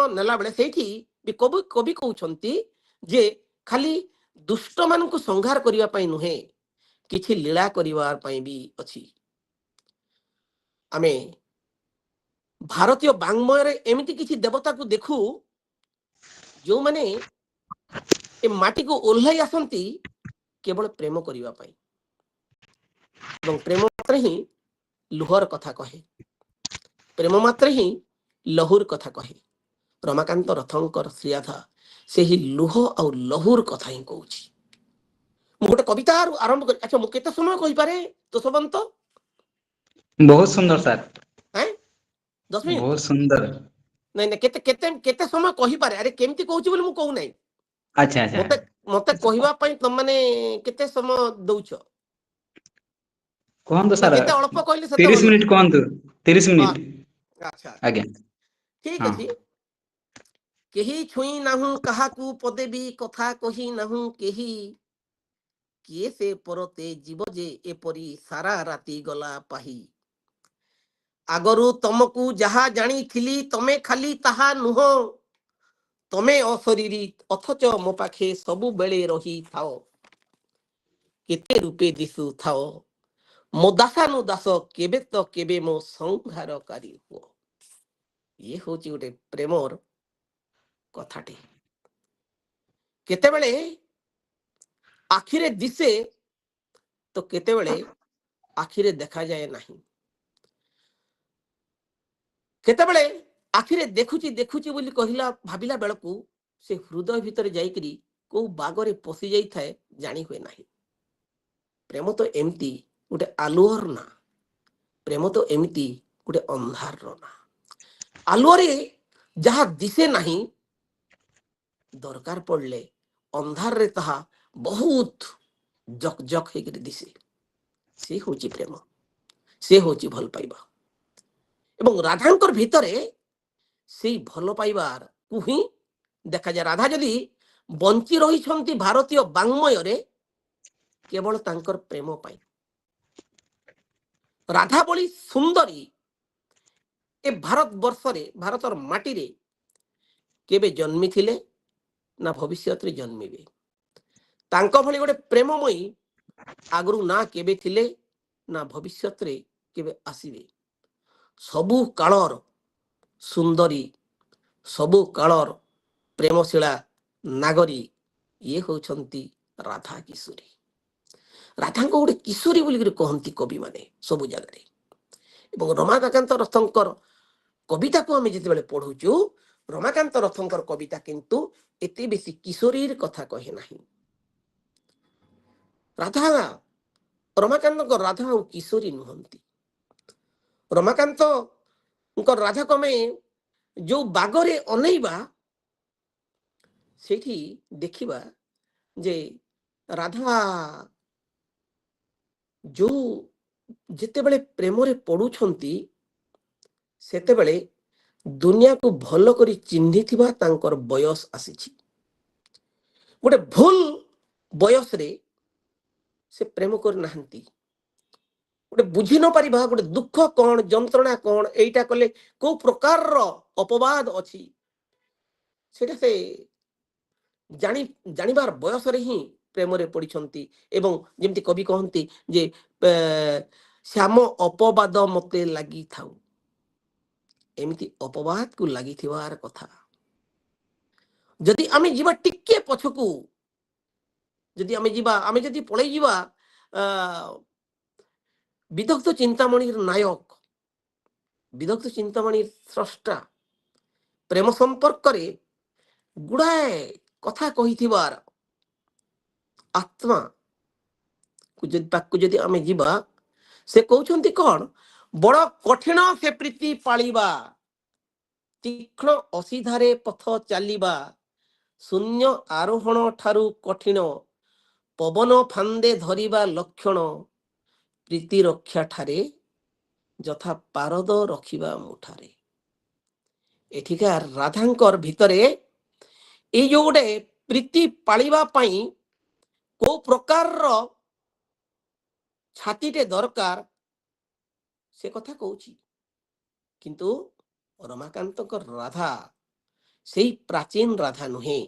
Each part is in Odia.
ନେଲା बेले सेठी भी कवि कवि कहउछंती जे खाली दुष्ट मानकु संहार करिवा पई नुहे किछि लीला करिवार पई भी अछि। आमे भारतीय बांग्मय रे एमिति किछि देवता को देखु जो माने ए माटी को ओल्हाई आसंती केवल प्रेम करिवा पई एवं प्रेम मात्र ही लुहर कथा कहे, प्रेम मात्र ही लहुर कथा कहे। रमाकांत रथंकर श्रीराधा से ही लुह और लहुर कथा ही कहूची। मु गोटे कविता आरंभ कर अच्छा मु केते समय कहि पारे तोषवंत? बहुत सुंदर सर, हैं 10 मिनिट बहुत सुंदर। नहीं नहीं केते केते केते समय कहि पारे? अरे केमती कहूची बोले मु कहू नहीं। अच्छा अच्छा मते मते कहिबा पई त माने केते समय दउछ? कहନ୍ତୁ ना सर, जेते अल्प कहले सेते 30 भलो। मिनिट कहନ୍ତୁ, 30 हां मिनिट। अच्छा आज्ञा। ठीक हाँ अछि। केही छुई नाहु काहाकू पदे भी कथा कहि नाहु केही किए से परते जीव जे एपरी सारा राति गला पाही। आगरू तमकू जहा जानी थिली तमे खाली ताहा नुह तमे अशरीरी अथच मो पाखे सबु बेले रही थाओ केते रूपे दिसु थाओ मो दासानु दास केबे तो केबे मो संहारकारी हुओ। ये होची गोटे प्रेमर कथाटी। केते बेले आखिरे दिसे तो केते बेले आखिरे देखा जाए नहीं। केते बेले आखिरे देखुची देखुची बोली कहिला भाबिला बेलकू से हृदय भितर जाइकरी को बागरे पशि जाई थाए जानी हुए नहीं। प्रेम तो एमती गोटे आलुअर ना, प्रेम तो एमती गोटे अंधार ना। आलुअरे जहा दिसे नहीं दरकार पड़ले अंधार रे तहा बहुत जक जक हेकरी दिसे। से होची प्रेम, से होची भल पाइबा। एवं राधांकर भितरे से भल पाइबार को ही देखा जाए। राधा जदि बंची रही छंती भारतीय बांग्मय रे केवल तांकर प्रेम पाई। राधा बड़ी सुंदरी ए भारत वर्ष रे भारतर माटी रे केबे जन्मी थिले ना भविष्यत रे जन्मीबे। तांको भली गोटे प्रेममयी आगरू ना केबे थिले ना भविष्यत रे केबे आसीबे। सबु कालर सुंदरी सबु कालर प्रेमशिला नागरी ये होछंती राधा किशोरी। राधा को गोटे किशोरी बोली कहती कवि माने सबु जगह। एवं रमाकांत रथंकर कविता को आम जिते पढ़ुचु रमाकांत रथंकर कविता किंतु एते बेसी किशोरी कथा कहे नहीं। राधा रमाकांत राधा और किशोरी नुहंती। रमाकांत राधा को आम जो बागरे अनेइबा सेठी देखिबा जे राधा जो जिते बड़े प्रेम रे पड़ुछंती सेते बड़े दुनिया को भलो करी चिन्ही थिबा तांकर बयस आसीछि। गोटे भूल बयस रे से प्रेम कर नाहंती। गोटे बुझी न पारिबा गोटे दुख कौन जंत्रणा कौन एटा कले को प्रकार रो अपवाद अछि सेटा से जानी जानिबार बयस रे ही प्रेम रे पड़िछंती। एवं जेमति कवि कहंती जे श्याम अपवाद मते लागि थाउ एमिति अपवाद को लागि थिवार कथा। जदि आमे जीवा टिके पछकू जदि आमे जीवा आमे जदि पळै जीवा विदग्ध चिंतामणि नायक विदग्ध चिंतामणि स्रष्टा प्रेम संपर्क रे गुड़ाए कथा कहिथिबार आत्मा को जदि आमे जीवा से कहउछंती कोन बड़ कठिन से प्रीति पालिबा तीक्ष्ण असीधारे पथ चलिबा शून्य आरोहण ठारू कठिन पवन फांदे धरिबा लक्षण प्रीति रक्षा ठारे जथा पारद रखिबा मुठारे। एठिका राधांकर भितरे ए जो गोटे प्रीति पालिबा पई को प्रकार रो छातीटे दरकार से कथा कहूची। किंतु रमाकांत राधा ସେଇ ପ୍ରାଚୀନ ରାଧା ନୁହେଁ।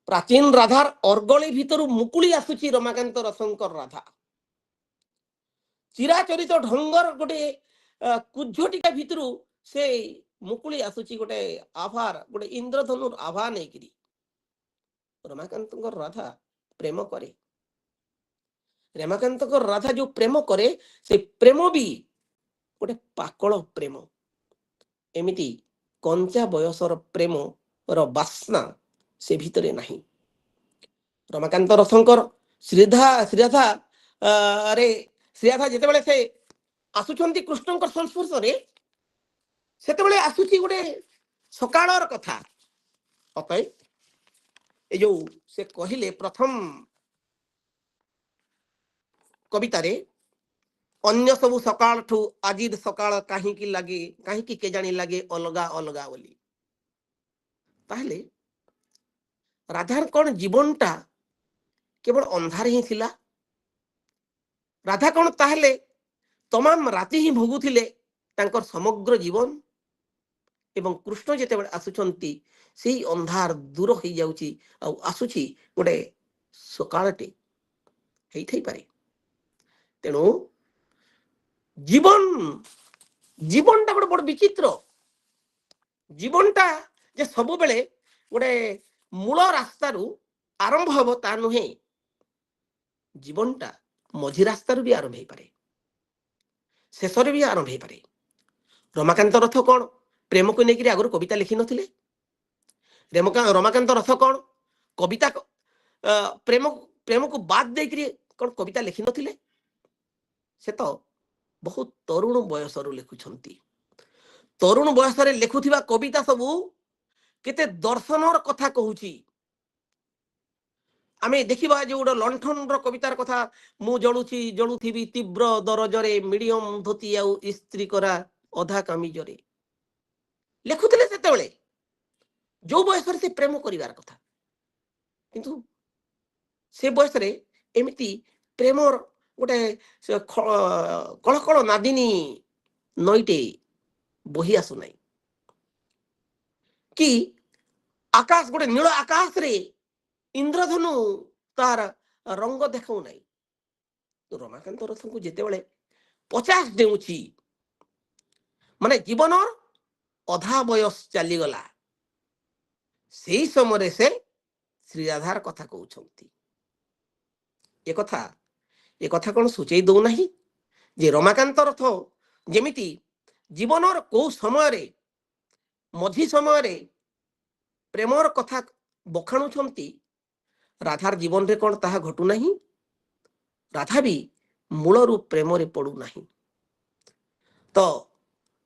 ପ୍ରାଚୀନ ରାଧାର ଅର୍ଗଳି ଭିତରୁ ମୁକୁଳି ଆସୁଛି ରମାକାନ୍ତ ରଥଙ୍କର ରାଧା। ଚିରାଚରିତ ଢଙ୍ଗର ଗୋଟେ କୁଝଟିକା ଭିତରୁ ସେ ମୁକୁଳି ଆସୁଛି ଗୋଟେ ଆଭାର, ଗୋଟେ ଇନ୍ଦ୍ରଧନୁର ଆଭା ନେଇକିରି। ରମାକାନ୍ତଙ୍କର ରାଧା ପ୍ରେମ କରେ। ରମାକାନ୍ତଙ୍କର ରାଧା ଯୋଉ ପ୍ରେମ କରେ, ସେ ପ୍ରେମ ବି ଗୋଟେ ପାକଳ ପ୍ରେମ। ଏମିତି କଞ୍ଚା ବୟସର ପ୍ରେମର ବାସ୍ନା ସେ ଭିତରେ ନାହିଁ। ରମାକାନ୍ତ ରଥଙ୍କର ଶ୍ରୀରାଧା ଯେତେବେଳେ ସେ ଆସୁଛନ୍ତି କୃଷ୍ଣଙ୍କ ସଂସ୍ପର୍ଶରେ, ସେତେବେଳେ ଆସୁଛି ଗୋଟେ ସକାଳର କଥା। ଅତଏବ ଏ ଯୋଉ ସେ କହିଲେ ପ୍ରଥମ କବିତାରେ, ଅନ୍ୟ ସବୁ ସକାଳଠୁ ଆଜିର ସକାଳ କାହିଁକି କେଜାଣି ଲାଗେ ଅଲଗା ଅଲଗା ବୋଲି। ତାହେଲେ ରାଧାର କଣ ଜୀବନଟା କେବଳ ଅନ୍ଧାର ହିଁ ଥିଲା? ରାଧା କଣ ତାହେଲେ ତମାମ ରାତି ହିଁ ଭୋଗୁଥିଲେ ତାଙ୍କର ସମଗ୍ର ଜୀବନ? ଏବଂ କୃଷ୍ଣ ଯେତେବେଳେ ଆସୁଛନ୍ତି, ସେଇ ଅନ୍ଧାର ଦୂର ହେଇଯାଉଛି, ଆଉ ଆସୁଛି ଗୋଟେ ସକାଳଟେ ହେଇଥାଇପାରେ। ତେଣୁ ଜୀବନଟା ଗୋଟେ ବଡ ବିଚିତ୍ର। ଜୀବନଟା ଯେ ସବୁବେଳେ ଗୋଟେ ମୂଳ ରାସ୍ତାରୁ ଆରମ୍ଭ ହବ ତା ନୁହେଁ। ଜୀବନଟା ମଝି ରାସ୍ତାରୁ ବି ଆରମ୍ଭ ହେଇପାରେ, ଶେଷରେ ବି ଆରମ୍ଭ ହେଇପାରେ। ରମାକାନ୍ତ ରଥ କଣ ପ୍ରେମକୁ ନେଇକରି ଆଗରୁ କବିତା ଲେଖିନଥିଲେ? ରମାକାନ୍ତ ରଥ କଣ କବିତା ପ୍ରେମକୁ ବାଦ ଦେଇକରି କଣ କବିତା ଲେଖିନଥିଲେ? ସେ ତ ବହୁତ ତରୁଣ ବୟସରୁ ଲେଖୁଛନ୍ତି। ତରୁଣ ବୟସରେ ଲେଖୁଥିବା କବିତା ସବୁ କେତେ ଦର୍ଶନର କଥା କହୁଛି। ଆମେ ଦେଖିବା ଯେ ଗୋଟେ ଲଣ୍ଠନର କବିତାର କଥା, ମୁଁ ଜଳୁଥିବି ତୀବ୍ର ଦରଜରେ, ମିଡିୟମ ଧୋତି ଆଉ ଇସ୍ତ୍ରୀ କରା ଅଧା କାମିଜରେ। ଲେଖୁଥିଲେ ସେତେବେଳେ ଯୋଉ ବୟସରେ ସେ ପ୍ରେମ କରିବାର କଥା। କିନ୍ତୁ ସେ ବୟସରେ ଏମିତି ପ୍ରେମର ଗୋଟେ କଳକଳ ନାଦିନୀ ନଈଟେ ବହି ଆସୁନାହିଁ, କି ଆକାଶ ଗୋଟେ ନୀଳ ଆକାଶରେ ଇନ୍ଦ୍ରଧନୁ ତାର ରଙ୍ଗ ଦେଖାଉନାହିଁ। ରମାକାନ୍ତ ରଥଙ୍କୁ ଯେତେବେଳେ 50 ଡେଉଁଛି, ମାନେ ଜୀବନର ଅଧା ବୟସ ଚାଲିଗଲା, ସେଇ ସମୟରେ ସେ ଶ୍ରୀରାଧାର କଥା କହୁଛନ୍ତି। ଏ କଥା କଣ ସୂଚେଇ ଦଉନାହିଁ ଯେ ରମାକାନ୍ତ ରଥ ଯେମିତି ଜୀବନର କୋଉ ସମୟରେ, ମଝି ସମୟରେ ପ୍ରେମର କଥା ବଖାଣୁଛନ୍ତି, ରାଧାର ଜୀବନରେ କଣ ତାହା ଘଟୁନାହିଁ? ରାଧା ବି ମୂଳରୁ ପ୍ରେମରେ ପଡୁନାହିଁ। ତ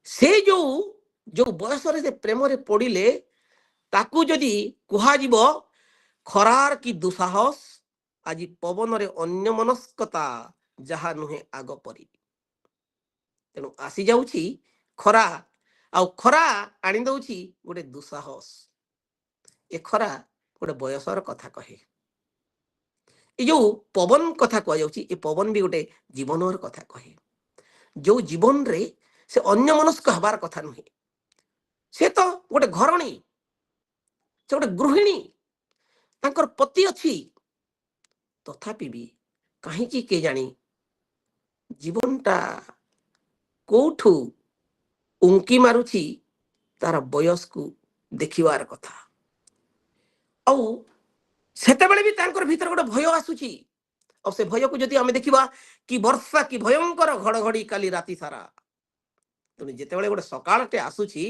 ସେ ଯୋଉ ବୟସରେ ସେ ପ୍ରେମରେ ପଡିଲେ, ତାକୁ ଯଦି କୁହାଯିବ ଖରାର କି ଦୁଃସାହସ, ଆଜି ପବନରେ ଅନ୍ୟମନସ୍କତା, ଯାହା ନୁହେଁ ଆଗ ପରି। ତେଣୁ ଆସିଯାଉଛି ଖରା, ଆଉ ଖରା ଆଣିଦଉଛି ଗୋଟେ ଦୁଃସାହସ। ଏ ଖରା ଗୋଟେ ବୟସର କଥା କହେ। ଏ ଯୋଉ ପବନ କଥା କୁହାଯାଉଛି, ଏ ପବନ ବି ଗୋଟେ ଜୀବନର କଥା କହେ। ଯୋଉ ଜୀବନରେ ସେ ଅନ୍ୟମନସ୍କ ହେବାର କଥା ନୁହେଁ। ସେ ତ ଗୋଟେ ଘରଣୀ, ସେ ଗୋଟେ ଗୃହିଣୀ, ତାଙ୍କର ପତି ଅଛି। ତଥାପି ବି କାହିଁକି କେଜାଣି ଜୀବନଟା କୋଉଠୁ ଉଙ୍କି ମାରୁଛି ତାର ବୟସକୁ ଦେଖିବାର କଥା। ଆଉ ସେତେବେଳେ ବି ତାଙ୍କର ଭିତରେ ଗୋଟେ ଭୟ ଆସୁଛି। ଆଉ ସେ ଭୟକୁ ଯଦି ଆମେ ଦେଖିବା, କି ବର୍ଷା କି ଭୟଙ୍କର ଘଡଘଡି କାଲି ରାତି ସାରା। ତେଣୁ ଯେତେବେଳେ ଗୋଟେ ସକାଳଟେ ଆସୁଛି,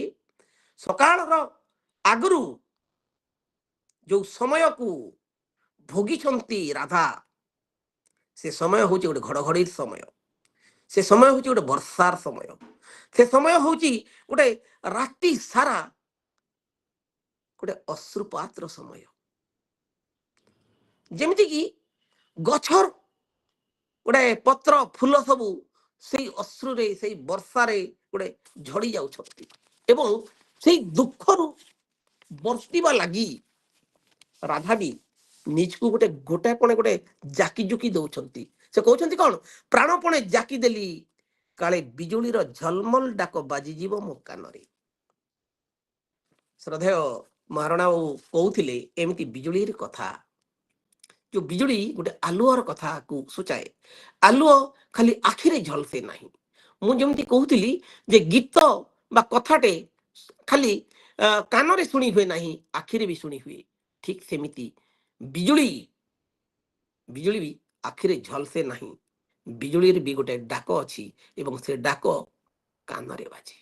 ସକାଳର ଆଗରୁ ଯୋଉ ସମୟକୁ ଭୋଗିଛନ୍ତି ରାଧା, ସେ ସମୟ ହଉଛି ଗୋଟେ ଘଡଘଡିର ସମୟ, ସେ ସମୟ ହଉଛି ଗୋଟେ ବର୍ଷାର ସମୟ, ସେ ସମୟ ହଉଛି ଗୋଟେ ରାତି ସାରା ଗୋଟେ ଅଶ୍ରୁପାତର ସମୟ। ଯେମିତିକି ଗଛର ଗୋଟେ ପତ୍ର ଫୁଲ ସବୁ ସେଇ ଅଶ୍ରୁରେ, ସେଇ ବର୍ଷାରେ ଗୋଟେ ଝଡି ଯାଉଛନ୍ତି, ଏବଂ ସେଇ ଦୁଃଖରୁ ବର୍ତ୍ତିବା ଲାଗି ରାଧା ବି ନିଜକୁ ଗୋଟାପଣେ ଗୋଟେ ଜାକି ଜୁକି ଦଉଛନ୍ତି। ସେ କହୁଛନ୍ତି କଣ, ପ୍ରାଣପଣେ ଜାକି ଦେଲି, କାଳେ ବିଜୁଳିର ଝଲମଲ ଡାକ ବାଜିଯିବ ମୋ କାନରେ। ଶ୍ରଦ୍ଧେୟ ମହାରଣା ବାବୁ କହୁଥିଲେ ଏମିତି ବିଜୁଳିର କଥା। ଯୋଉ ବିଜୁଳି ଗୋଟେ ଆଲୁଅର କଥାକୁ ସୂଚାଏ। ଆଲୁଅ ଖାଲି ଆଖିରେ ଝଲସେ ନାହିଁ। ମୁଁ ଯେମିତି କହୁଥିଲି ଯେ ଗୀତ ବା କଥାଟେ ଖାଲି କାନରେ ଶୁଣି ହୁଏ ନାହିଁ, ଆଖିରେ ବି ଶୁଣି ହୁଏ। ଠିକ ସେମିତି ବିଜୁଳି ବିଜୁଳି ବି ଆଖିରେ ଝଲସେ ନାହିଁ। ବିଜୁଳିର ବି ଗୋଟେ ଡାକ ଅଛି ଏବଂ ସେ ଡାକ କାନରେ ବାଜେ।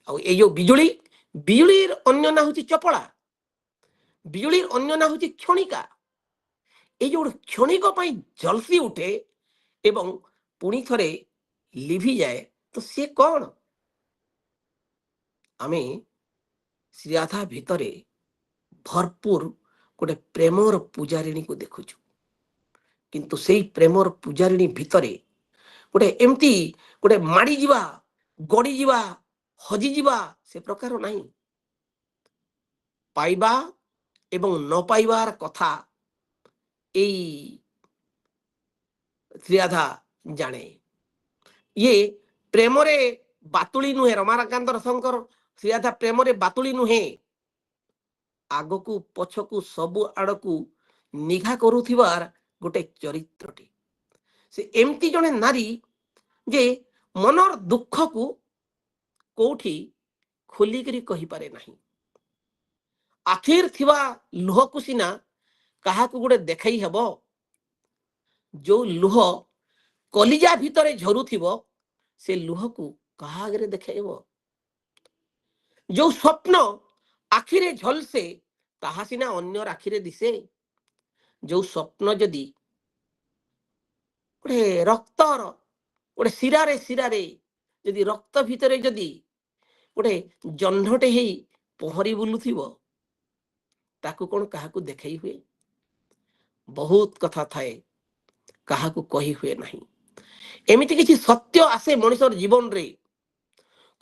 ଆଉ ଏଇ ଯୋଉ ବିଜୁଳିର ଅନ୍ୟ ନାଁ ହଉଛି ଚପଳା, ବିଜୁଳିର ଅନ୍ୟ ନାଁ ହଉଛି କ୍ଷଣିକା। এই যে ଗୋଟେ କ୍ଷଣିକ ପାଇଁ ଝଲସି ଉଠେ ଏବଂ ପୁଣି ଥରେ ଲିଭିଯାଏ, ତ ସିଏ କଣ? ଆମେ ଶ୍ରୀରାଧା ଭିତରେ ଭରପୁର ଗୋଟେ ପ୍ରେମର ପୂଜାରିଣୀକୁ ଦେଖୁଛୁ। କିନ୍ତୁ ସେଇ ପ୍ରେମର ପୂଜାରିଣୀ ଭିତରେ ଗୋଟେ ଏମିତି ଗୋଟେ ମାଡ଼ିଯିବା, ଗଡ଼ିଯିବା, ହଜିଯିବା ସେ ପ୍ରକାର ନାହିଁ। ପାଇବା ଏବଂ ନ ପାଇବାର କଥା এই ଶ୍ରୀରାଧା ଜାଣେ। ଇଏ ପ୍ରେମରେ ବାତୁଳି ନୁହେଁ। ରମାକାନ୍ତ ରଥଙ୍କର ଶ୍ରୀରାଧା ପ୍ରେମରେ ବାତୁଳି ନୁହେଁ, ଆଗକୁ ପଛକୁ ସବୁ ଆଡକୁ ନିଘା କରୁଥିବାର ଗୋଟେ ଚରିତ୍ରଟି। ସେ ଏମିତି ଜଣେ ନାରୀ ଯେ ମନର ଦୁଃଖକୁ କୋଉଠି ଖୋଲିକିରି କହିପାରେ ନାହିଁ। ଆଖିରେ ଥିବା ଲୁହକୁ ସିନା କାହାକୁ ଗୋଟେ ଦେଖାଇ ହେବ, ଯୋଉ ଲୁହ କଲିଜା ଭିତରେ ଝରୁଥିବ ସେ ଲୁହକୁ କାହା ଆଗରେ ଦେଖାଇବ? ଯୋଉ ସ୍ୱପ୍ନ ଆଖିରେ ଝଲସେ ତାହା ସିନା ଅନ୍ୟର ଆଖିରେ ଦିଶେ। ଯୋଉ ସ୍ୱପ୍ନ ଯଦି ଗୋଟେ ରକ୍ତର ଗୋଟେ ଶିରାରେ ଶିରାରେ ଯଦି ରକ୍ତ ଭିତରେ ଯଦି ଗୋଟେ ଜହ୍ନଟେ ହେଇ ପହଁରି ବୁଲୁଥିବ, ତାକୁ କଣ କାହାକୁ ଦେଖାଇ ହୁଏ? ବହୁତ କଥା ଥାଏ, କାହାକୁ କହି ହୁଏ ନାହିଁ। ଏମିତି କିଛି ସତ୍ୟ ଆସେ ମଣିଷର ଜୀବନରେ,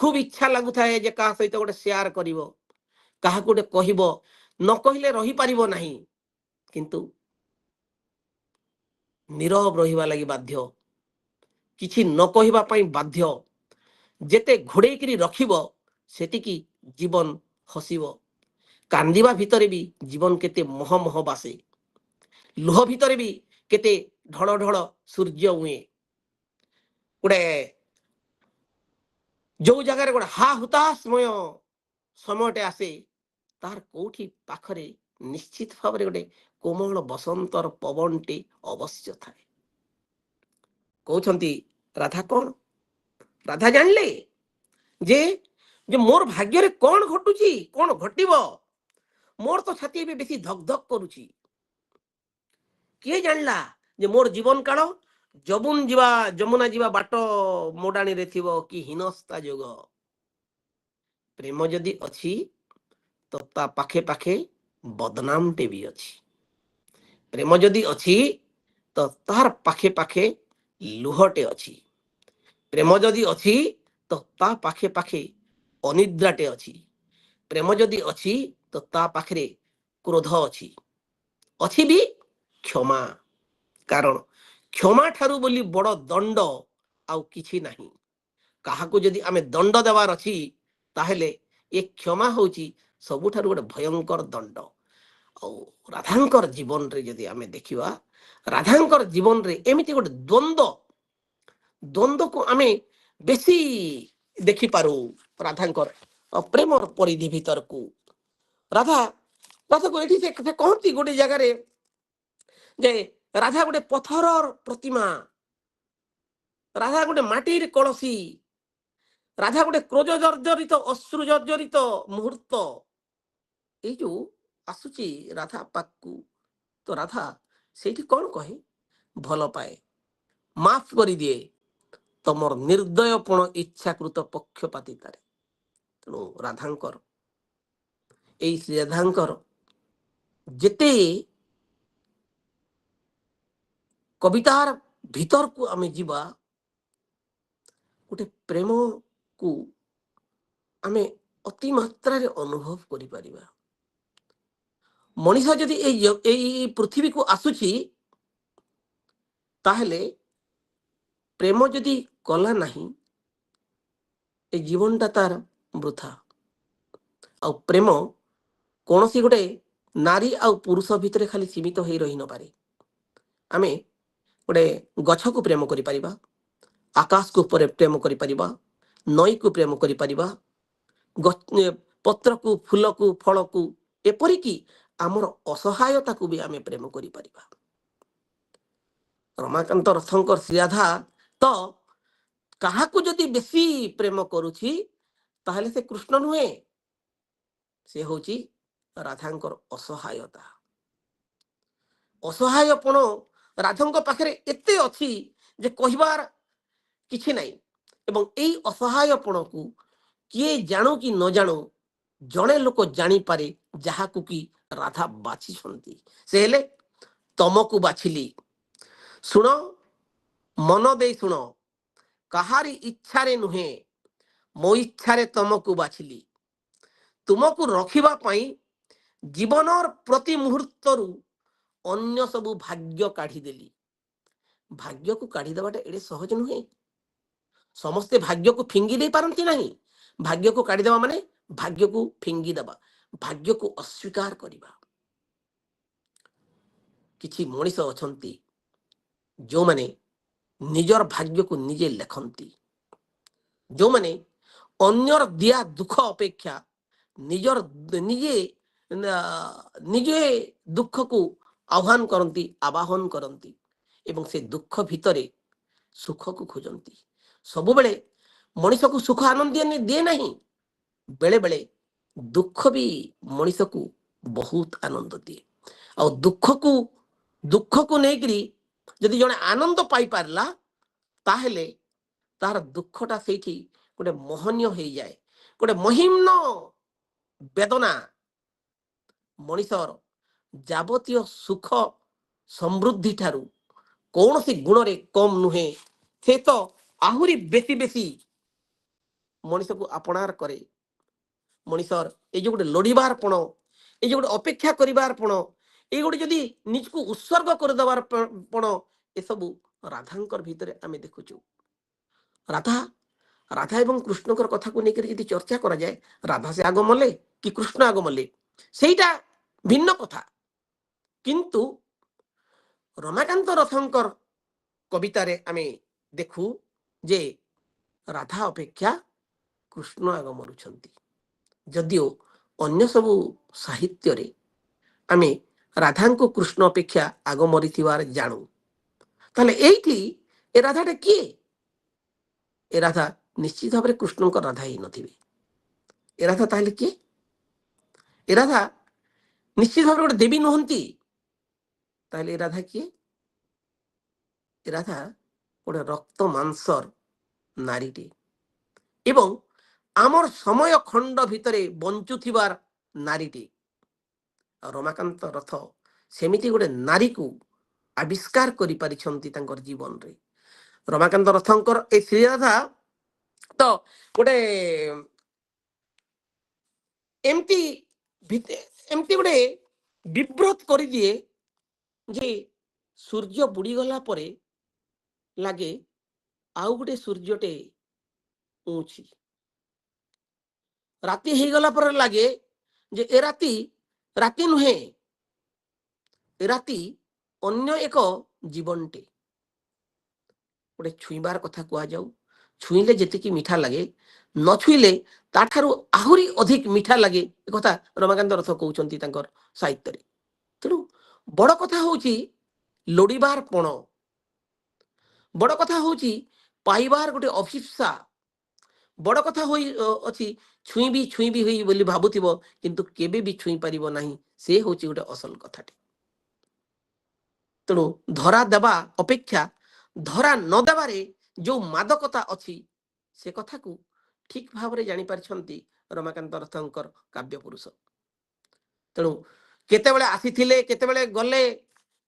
খুব ଇଚ୍ଛା ଲାଗୁଥାଏ ଯେ କାହା ସହିତ ଗୋଟେ ସେୟାର କରିବ, କାହାକୁ ଗୋଟେ କହିବ, ନ କହିଲେ ରହିପାରିବ ନାହିଁ, କିନ୍ତୁ ନୀରବ ରହିବା ଲାଗି ବାଧ୍ୟ, କିଛି ନ କହିବା ପାଇଁ ବାଧ୍ୟ। ଯେତେ ଘୋଡେଇକିରି ରଖିବ ସେତିକି ଜୀବନ ହସିବ। କାନ୍ଦିବା ଭିତରେ ବି ଜୀବନ କେତେ ମହ ମହ ବାସେ, ଲୁହ ଭିତରେ ବି କେତେ ଢଳ ଢଳ ସୂର୍ଯ୍ୟ ଉଏ। ଗୋଟେ ଯୋଉ ଜାଗାରେ ଗୋଟେ ହା ହୁତାଶମୟ ସମୟଟେ ଆସେ, ତାର କୋଉଠି ପାଖରେ ନିଶ୍ଚିତ ଭାବରେ ଗୋଟେ କୋମଳ ବସନ୍ତର ପବନଟି ଅବଶ୍ୟ ଥାଏ। କହୁଛନ୍ତି ରାଧା କଣ? ରାଧା ଜାଣିଲେ ଯେ ଯେ ମୋର ଭାଗ୍ୟରେ କଣ ଘଟୁଛି, କଣ ଘଟିବ? ମୋର ତ ଛାତି ଏବେ ବେଶୀ ଧକ ଧକ କରୁଛି। କିଏ ଜାଣିଲା ଯେ ମୋର ଜୀବନ କାଳ ଯମୁନା ଯିବା ବାଟ ମୋଡାଣୀରେ ଥିବ କି ହୀନସ୍ତା ଯୋଗ। ପ୍ରେମ ଯଦି ଅଛି ତ ତା ପାଖେ ପାଖେ ବଦନାମଟେ ବି ଅଛି। ପ୍ରେମ ଯଦି ଅଛି ତ ତାର ପାଖେ ପାଖେ ଲୁହଟେ ଅଛି। ପ୍ରେମ ଯଦି ଅଛି ତ ତା ପାଖେ ପାଖେ ଅନିଦ୍ରାଟେ ଅଛି। ପ୍ରେମ ଯଦି ଅଛି ତ ତା ପାଖରେ କ୍ରୋଧ ଅଛି, ଅଛି ବି କ୍ଷମା। କାରଣ କ୍ଷମା ଠାରୁ ବୋଲି ବଡ ଦଣ୍ଡ ଆଉ କିଛି ନାହିଁ। କାହାକୁ ଯଦି ଆମେ ଦଣ୍ଡ ଦେବାର ଅଛି, ତାହେଲେ ଏ କ୍ଷମା ହଉଛି ସବୁଠାରୁ ଗୋଟେ ଭୟଙ୍କର ଦଣ୍ଡ। ଆଉ ରାଧାଙ୍କର ଜୀବନରେ ଯଦି ଆମେ ଦେଖିବା, ରାଧାଙ୍କର ଜୀବନରେ ଏମିତି ଗୋଟେ ଦ୍ୱନ୍ଦ୍ୱକୁ ଆମେ ବେଶୀ ଦେଖିପାରୁ। ରାଧାଙ୍କର ପ୍ରେମର ପରିଧି ଭିତରକୁ ରାଧାକୁ ଏଠି ସେ କହନ୍ତି ଗୋଟେ ଜାଗାରେ ଯେ ରାଧା ଗୋଟେ ପଥରର ପ୍ରତିମା, ରାଧା ଗୋଟେ ମାଟିର କଳସୀ, ରାଧା ଗୋଟେ କ୍ରୋଧ ଜର୍ଜରିତ ଅଶ୍ରୁ ଜର୍ଜରିତ ମୁହୂର୍ତ୍ତ। ଏଇ ଯୋଉ ଆସୁଛି ରାଧା ପାଖକୁ, ତ ରାଧା ସେଇଠି କଣ କହେ? ଭଲ ପାଏ, ମାଫ କରିଦିଏ ତମର ନିର୍ଦ୍ଦୟପଣ ଇଚ୍ଛାକୃତ ପକ୍ଷପାତିତାରେ। ତେଣୁ ରାଧାଙ୍କର ଏଇ ଶ୍ରୀରାଧାଙ୍କର ଯେତେ କବିତାର ଭିତରକୁ ଆମେ ଯିବା, ଗୋଟେ ପ୍ରେମକୁ ଆମେ ଅତି ମାତ୍ରାରେ ଅନୁଭବ କରିପାରିବା। ମଣିଷ ଯଦି ଏଇ ପୃଥିବୀକୁ ଆସୁଛି, ତାହେଲେ ପ୍ରେମ ଯଦି କଲା ନାହିଁ, ଏ ଜୀବନଟା ତାର ବୃଥା। ଆଉ ପ୍ରେମ କୌଣସି ଗୋଟେ ନାରୀ ଆଉ ପୁରୁଷ ଭିତରେ ଖାଲି ସୀମିତ ହୋଇ ରହି ନପାରେ। ଆମେ ଗୋଟେ ଗଛକୁ ପ୍ରେମ କରିପାରିବା, ଆକାଶକୁ ଉପରେ ପ୍ରେମ କରିପାରିବା, ନଈକୁ ପ୍ରେମ କରିପାରିବା, ପତ୍ରକୁ, ଫୁଲକୁ, ଫଳକୁ, ଏପରିକି ଆମର ଅସହାୟତାକୁ ବି ଆମେ ପ୍ରେମ କରିପାରିବା। ରମାକାନ୍ତ ରଥଙ୍କର ଶ୍ରୀରାଧା ତ କାହାକୁ ଯଦି ବେଶୀ ପ୍ରେମ କରୁଛି ତାହେଲେ ସେ କୃଷ୍ଣ ନୁହେଁ, ସେ ହଉଛି ରାଧାଙ୍କର ଅସହାୟତା। ଅସହାୟପଣ ରାଧାଙ୍କ ପାଖରେ ଏତେ ଅଛି ଯେ କହିବାର କିଛି ନାହିଁ। ଏବଂ ଏଇ ଅସହାୟପଣକୁ କିଏ ଜାଣୁ କି ନ ଜାଣୁ ଜଣେ ଲୋକ ଜାଣିପାରେ ଯାହାକୁ କି ରାଧା ବାଛିଛନ୍ତି। ସେ ହେଲେ ତମକୁ ବାଛିଲି, ଶୁଣ ମନ ଦେଇ ଶୁଣ, କାହାରି ଇଚ୍ଛାରେ ନୁହେଁ ମୋ ଇଚ୍ଛାରେ ତମକୁ ବାଛିଲି, ତୁମକୁ ରଖିବା ପାଇଁ ଜୀବନର ପ୍ରତି ମୁହୂର୍ତ୍ତରୁ ଅନ୍ୟ ସବୁ ଭାଗ୍ୟ କାଢିଦେଲି। ଭାଗ୍ୟକୁ କାଢିଦେବାଟା ଏଡେ ସହଜ ନୁହେଁ। ସମସ୍ତେ ଭାଗ୍ୟକୁ ଫିଙ୍ଗି ଦେଇ ପାରନ୍ତି ନାହିଁ। ଭାଗ୍ୟକୁ କାଢିଦେବା ମାନେ ଭାଗ୍ୟକୁ ଫିଙ୍ଗି ଦେବା, ଭାଗ୍ୟକୁ ଅସ୍ୱୀକାର କରିବା। କିଛି ମଣିଷ ଅଛନ୍ତି ଯେଉଁମାନେ ନିଜର ଭାଗ୍ୟକୁ ନିଜେ ଲେଖନ୍ତି, ଯେଉଁମାନେ ଅନ୍ୟର ଦିଆ ଦୁଃଖ ଅପେକ୍ଷା ନିଜର ନିଜେ ନିଜେ ଦୁଃଖକୁ ଆହ୍ୱାନ କରନ୍ତି, ଆବାହନ କରନ୍ତି ଏବଂ ସେ ଦୁଃଖ ଭିତରେ ସୁଖକୁ ଖୋଜନ୍ତି। ସବୁବେଳେ ମଣିଷକୁ ସୁଖ ଆନନ୍ଦ ଦିଏ ନାହିଁ, ବେଳେ ବେଳେ ଦୁଃଖ ବି ମଣିଷକୁ ବହୁତ ଆନନ୍ଦ ଦିଏ। ଆଉ ଦୁଃଖକୁ ନେଇକରି ଯଦି ଜଣେ ଆନନ୍ଦ ପାଇପାରିଲା ତାହେଲେ ତାର ଦୁଃଖଟା ସେଇଠି ଗୋଟେ ମୋହନୀୟ ହେଇଯାଏ, ଗୋଟେ ମହିମ୍ନ ବେଦନା। ମଣିଷର ଯାବତୀୟ ସୁଖ ସମୃଦ୍ଧି ଠାରୁ କୌଣସି ଗୁଣରେ କମ୍ ନୁହେଁ। ସେ ତ ଆହୁରି ବେଶୀ ବେଶୀ ମଣିଷକୁ ଆପଣାର କରେ। ମଣିଷର এই যে ଗୋଟେ ଲୋଡ଼ିବାର ପଣ, এই যে ଗୋଟେ ଅପେକ୍ଷା କରିବାର ପଣ, এই ଗୋଟେ ଯଦି ନିଜକୁ ଉତ୍ସର୍ଗ କରିଦେବାର ପଣ, ଏସବୁ ରାଧାଙ୍କର ଭିତରେ ଆମେ ଦେଖୁଛୁ। ରାଧା ଏବଂ କୃଷ୍ଣଙ୍କର କଥାକୁ ନେଇକରି ଯଦି ଚର୍ଚ୍ଚା କରାଯାଏ, ରାଧା ସେ ଆଗ ମଲେ କି କୃଷ୍ଣ ଆଗ ମଲେ ସେଇଟା ଭିନ୍ନ କଥା। କିନ୍ତୁ ରମାକାନ୍ତ ରଥଙ୍କର କବିତାରେ ଆମେ ଦେଖୁ ଯେ ରାଧା ଅପେକ୍ଷା କୃଷ୍ଣ ଆଗ ମରୁଛନ୍ତି। ଯଦିଓ ଅନ୍ୟ ସବୁ ସାହିତ୍ୟରେ ଆମେ ରାଧାଙ୍କୁ କୃଷ୍ଣ ଅପେକ୍ଷା ଆଗ ମରିଥିବାର ଜାଣୁ, ତାହେଲେ ଏଇଠି ଏ ରାଧାଟା କିଏ? ଏ ରାଧା ନିଶ୍ଚିତ ଭାବରେ କୃଷ୍ଣଙ୍କ ରାଧା ହିଁ ନଥିବେ। ଏ ରାଧା ତାହେଲେ କିଏ? ଏ ରାଧା ନିଶ୍ଚିତ ଭାବରେ ଗୋଟେ ଦେବୀ ନୁହନ୍ତି। ତାହେଲେ ଏ ରାଧା କିଏ? ଏ ରାଧା ଗୋଟେ ରକ୍ତ ମାଂସର ନାରୀଟି ଏବଂ ଆମର ସମୟ ଖଣ୍ଡ ଭିତରେ ବଞ୍ଚୁଥିବାର ନାରୀଟି। ରମାକାନ୍ତ ରଥ ସେମିତି ଗୋଟେ ନାରୀକୁ ଆବିଷ୍କାର କରିପାରିଛନ୍ତି ତାଙ୍କର ଜୀବନରେ। ରମାକାନ୍ତ ରଥଙ୍କର ଏ ଶ୍ରୀରାଧା ତ ଗୋଟେ ଏମିତି ଗୋଟେ ବିବ୍ରତ କରିଦିଏ ଯେ ସୂର୍ଯ୍ୟ ବୁଡ଼ିଗଲା ପରେ ଲାଗେ ଆଉ ଗୋଟେ ସୂର୍ଯ୍ୟଟେ ଉଁଛି। ରାତି ହେଇଗଲା ପରେ ଲାଗେ ଯେ ଏ ରାତି ନୁହେଁ, ଏ ରାତି ଅନ୍ୟ ଏକ ଜୀବନଟେ। ଗୋଟେ ଛୁଇଁବାର କଥା କୁହାଯାଉ, ଛୁଇଁଲେ ଯେତିକି ମିଠା ଲାଗେ ନ ଛୁଇଁଲେ ତାଠାରୁ ଆହୁରି ଅଧିକ ମିଠା ଲାଗେ, ଏ କଥା ରମାକାନ୍ତ ରଥ କହୁଛନ୍ତି ତାଙ୍କର ସାହିତ୍ୟରେ। ତେଣୁ ବଡ଼ କଥା ହଉଛି ଲୋଡ଼ିବାର ପଣ, ବଡ଼ କଥା ହଉଛି ପାଇବାର ଗୋଟେ ଅଭିପ୍ସା, ବଡ଼ କଥା ଅଛି ଛୁଇଁବି ହୋଇ ବୋଲି ଭାବୁଥିବ କିନ୍ତୁ କେବେ ବି ଛୁଇଁ ପାରିବ ନାହିଁ। ସେ ହଉଛି ଗୋଟେ ଅସଲ କଥାଟି। ତେଣୁ ଧରା ଦେବା ଅପେକ୍ଷା ଧରା ନ ଦେବାରେ ଯୋଉ ମାଦକତା ଅଛି ସେ କଥାକୁ ଠିକ ଭାବରେ ଜାଣିପାରିଛନ୍ତି ରମାକାନ୍ତ ରଥଙ୍କର କାବ୍ୟ ପୁରୁଷ। ତେଣୁ କେତେବେଳେ ଆସିଥିଲେ କେତେବେଳେ ଗଲେ,